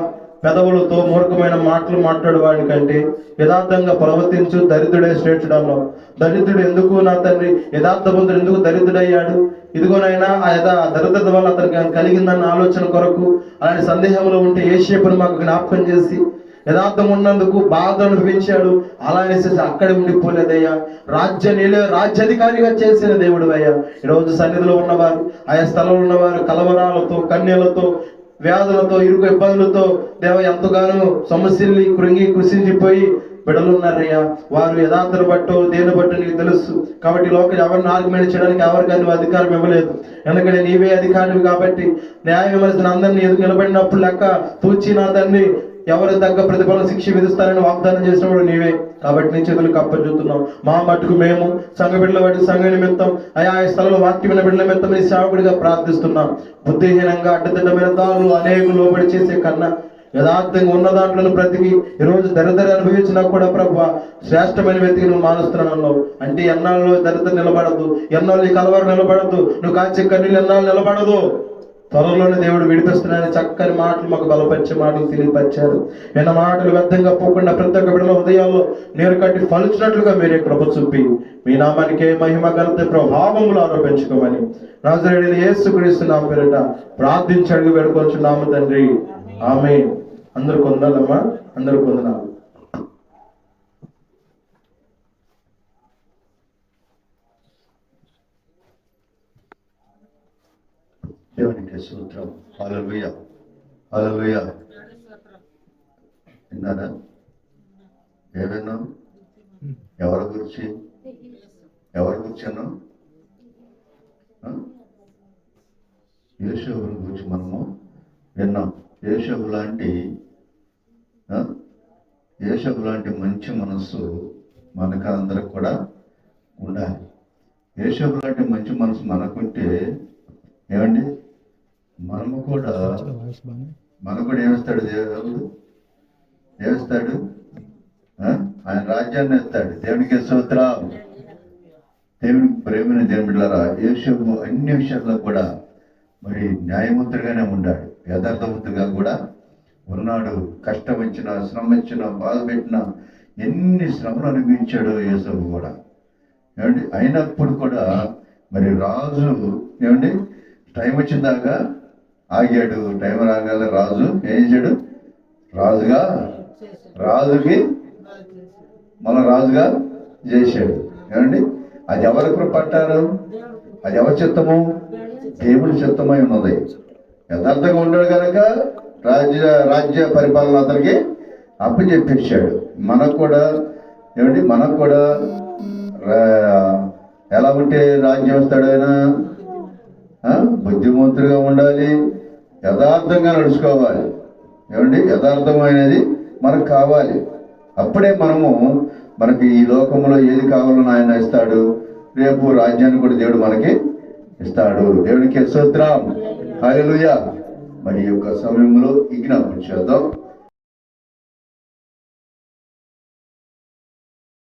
పెదవులతో మూర్ఖమైన మాటలు మాట్లాడు వాడి కంటే యథార్థంగా ప్రవర్తించు. దరిద్రుడే శ్రేష్ఠుడు అన్నావు. దరిద్రుడు ఎందుకు నా తండ్రి, యథార్థవంతుడు ఎందుకు దరిద్రుడయ్యాడు? ఇదిగోనైనా ఆ దరిద్రత వల్ల అతనికి కలిగిందన్న ఆలోచన కొరకు అలాంటి సందేహంలో ఉంటే యేషేపును మాకు జ్ఞాపకం చేసి యథార్థం ఉన్నందుకు బాధ అనుభవించాడు. అలా అనేసి అక్కడే ఉండిపోలేదయ్యా. రాజ్యాధికారిగా చేసిన దేవుడు అయ్యా. ఈరోజు సన్నిధిలో ఉన్నవారు, ఆయా స్థలంలో ఉన్నవారు కలవరాలతో, కన్యలతో, వ్యాధులతో, ఇరుకు ఇబ్బందులతో దేవ ఎంతగానో సమస్యల్ని కృషించిపోయి బిడ్డలు ఉన్నారయ్యా. వారు యథార్థను బట్టో దేని బట్టో నీకు తెలుసు. కాబట్టి లోకం ఎవరిని ఆర్గ్యుమెంట్ చేయడానికి ఎవరికీ నువ్వు అధికారం ఇవ్వలేదు. ఎందుకంటే నీవే అధికారివి. కాబట్టి న్యాయ విమర్శన అందరినీ ఎదుగు నిలబడినప్పుడు లెక్క తూచి నా తండ్రి ఎవరు తగ్గ ప్రతిఫలం శిక్ష విధిస్తారని వాగ్దానం చేసినప్పుడు నీవే. కాబట్టి నీ చేతులకు అప్పచెప్తున్నాం. మా మట్టుకు మేము సంఘ బిడ్డల వాటి సంఘ నిమిత్తం ఆయా స్థలంలో వాక్యమైన బిడ్డల నిమిత్తం నీ సేవకుడిగా ప్రార్థిస్తున్నాం. బుద్ధిహీనంగా అడ్డదిడ్డమైన దారులు అనేకులు లోబడి చేసే కన్నా యథార్థంగా ఉన్న దాంట్లో బ్రతికి ఈరోజు దరిద్ర అనుభవించినా కూడా ప్రభు శ్రేష్టమైన వ్యక్తికి నువ్వు మానుస్తున్నాను అన్నావు. అంటే ఎన్నాళ్ళు దరిద్ర నిలబడదు, ఎన్నాళ్ళు ఈ కలవరం నిలబడదు, నువ్వు కాచే కన్నీళ్ళు ఎన్నాళ్ళు నిలబడదు. త్వరలోనే దేవుడు విడిపిస్తున్నాయని చక్కని మాటలు మాకు బలపరిచే మాటలు తెలియపరిచారు. విన్న మాటలు వ్యర్థంగా పోకుండా ప్రతి ఒక్క బిడ్డల హృదయాల్లో నీరు కట్టి ఫలించినట్లుగా మీరే కృప చూపి మీ నామానికే మహిమ ఘనత ప్రభావములు ఆరోపించుకోమని నజరేయుడైన యేసుక్రీస్తు నామమున పేరిట ప్రార్థించి అడిగి వేడుకొంచున్నాము తండ్రి. ఆమేన్. అందరూ కొందాలమ్మా, అందరూ కొందనాలు. దేవునికి స్తోత్రం. హల్లెలూయా, హల్లెలూయా. విన్నారా? ఏదైనా ఎవరి గురించి అన్నాం? యోసేపుని గురించి మనము విన్నాం. యోసేపు లాంటి మంచి మనస్సు మనకు అందరికి కూడా ఉండాలి. యోసేపు లాంటి మంచి మనసు మనకుంటే ఏమండి, మనకు కూడా ఏమిస్తాడు దేవుడు? ఏమిస్తాడు? ఆయన రాజ్యాన్ని ఇస్తాడు. దేవునికి స్తోత్రం. దేవునికి ప్రేమైన దేవుని బిడ్డలారా, యోసేపు అన్ని విషయాల్లో కూడా మరి న్యాయవంతుడిగానే ఉన్నాడు, యథార్థవంతుడిగా కూడా ఉన్నాడు. కష్టం వచ్చిన, శ్రమ వచ్చిన, బాధ పెట్టిన, ఎన్ని శ్రమలు అనుభవించాడు యోసేపు కూడా. ఏమండి, అయినప్పుడు కూడా మరి రాజు ఏమండి టైం వచ్చిందాకా ఆగాడు. టైం రాగానే రాజు ఏం చేశాడు? రాజుకి మన రాజుగా చేశాడు. ఏమండి, అది ఎవరి కృప అంటారు? అది ఎవరి చిత్తము? దేవుడి చిత్తమై ఉన్నది. యథార్థంగా ఉన్నాడు కనుక రాజ్య పరిపాలన అతనికి అప్పచెప్పేశాడు. మనకు కూడా ఏమండి, మనకు కూడా ఎలా ఉంటే రాజ్యం వస్తాడు? ఆయన బుద్ధిమంతుడిగా ఉండాలి, యథార్థంగా నడుచుకోవాలి. ఏమండి, యథార్థమైనది మనకు కావాలి. అప్పుడే మనకి ఈ లోకంలో ఏది కావాలని ఆయన ఇస్తాడు. రేపు రాజ్యాన్ని కూడా దేవుడు మనకి ఇస్తాడు. దేవునికి స్తోత్రం. హల్లెలూయా. మరి ఈ యొక్క సమయంలో విజ్ఞాపన చేద్దాం.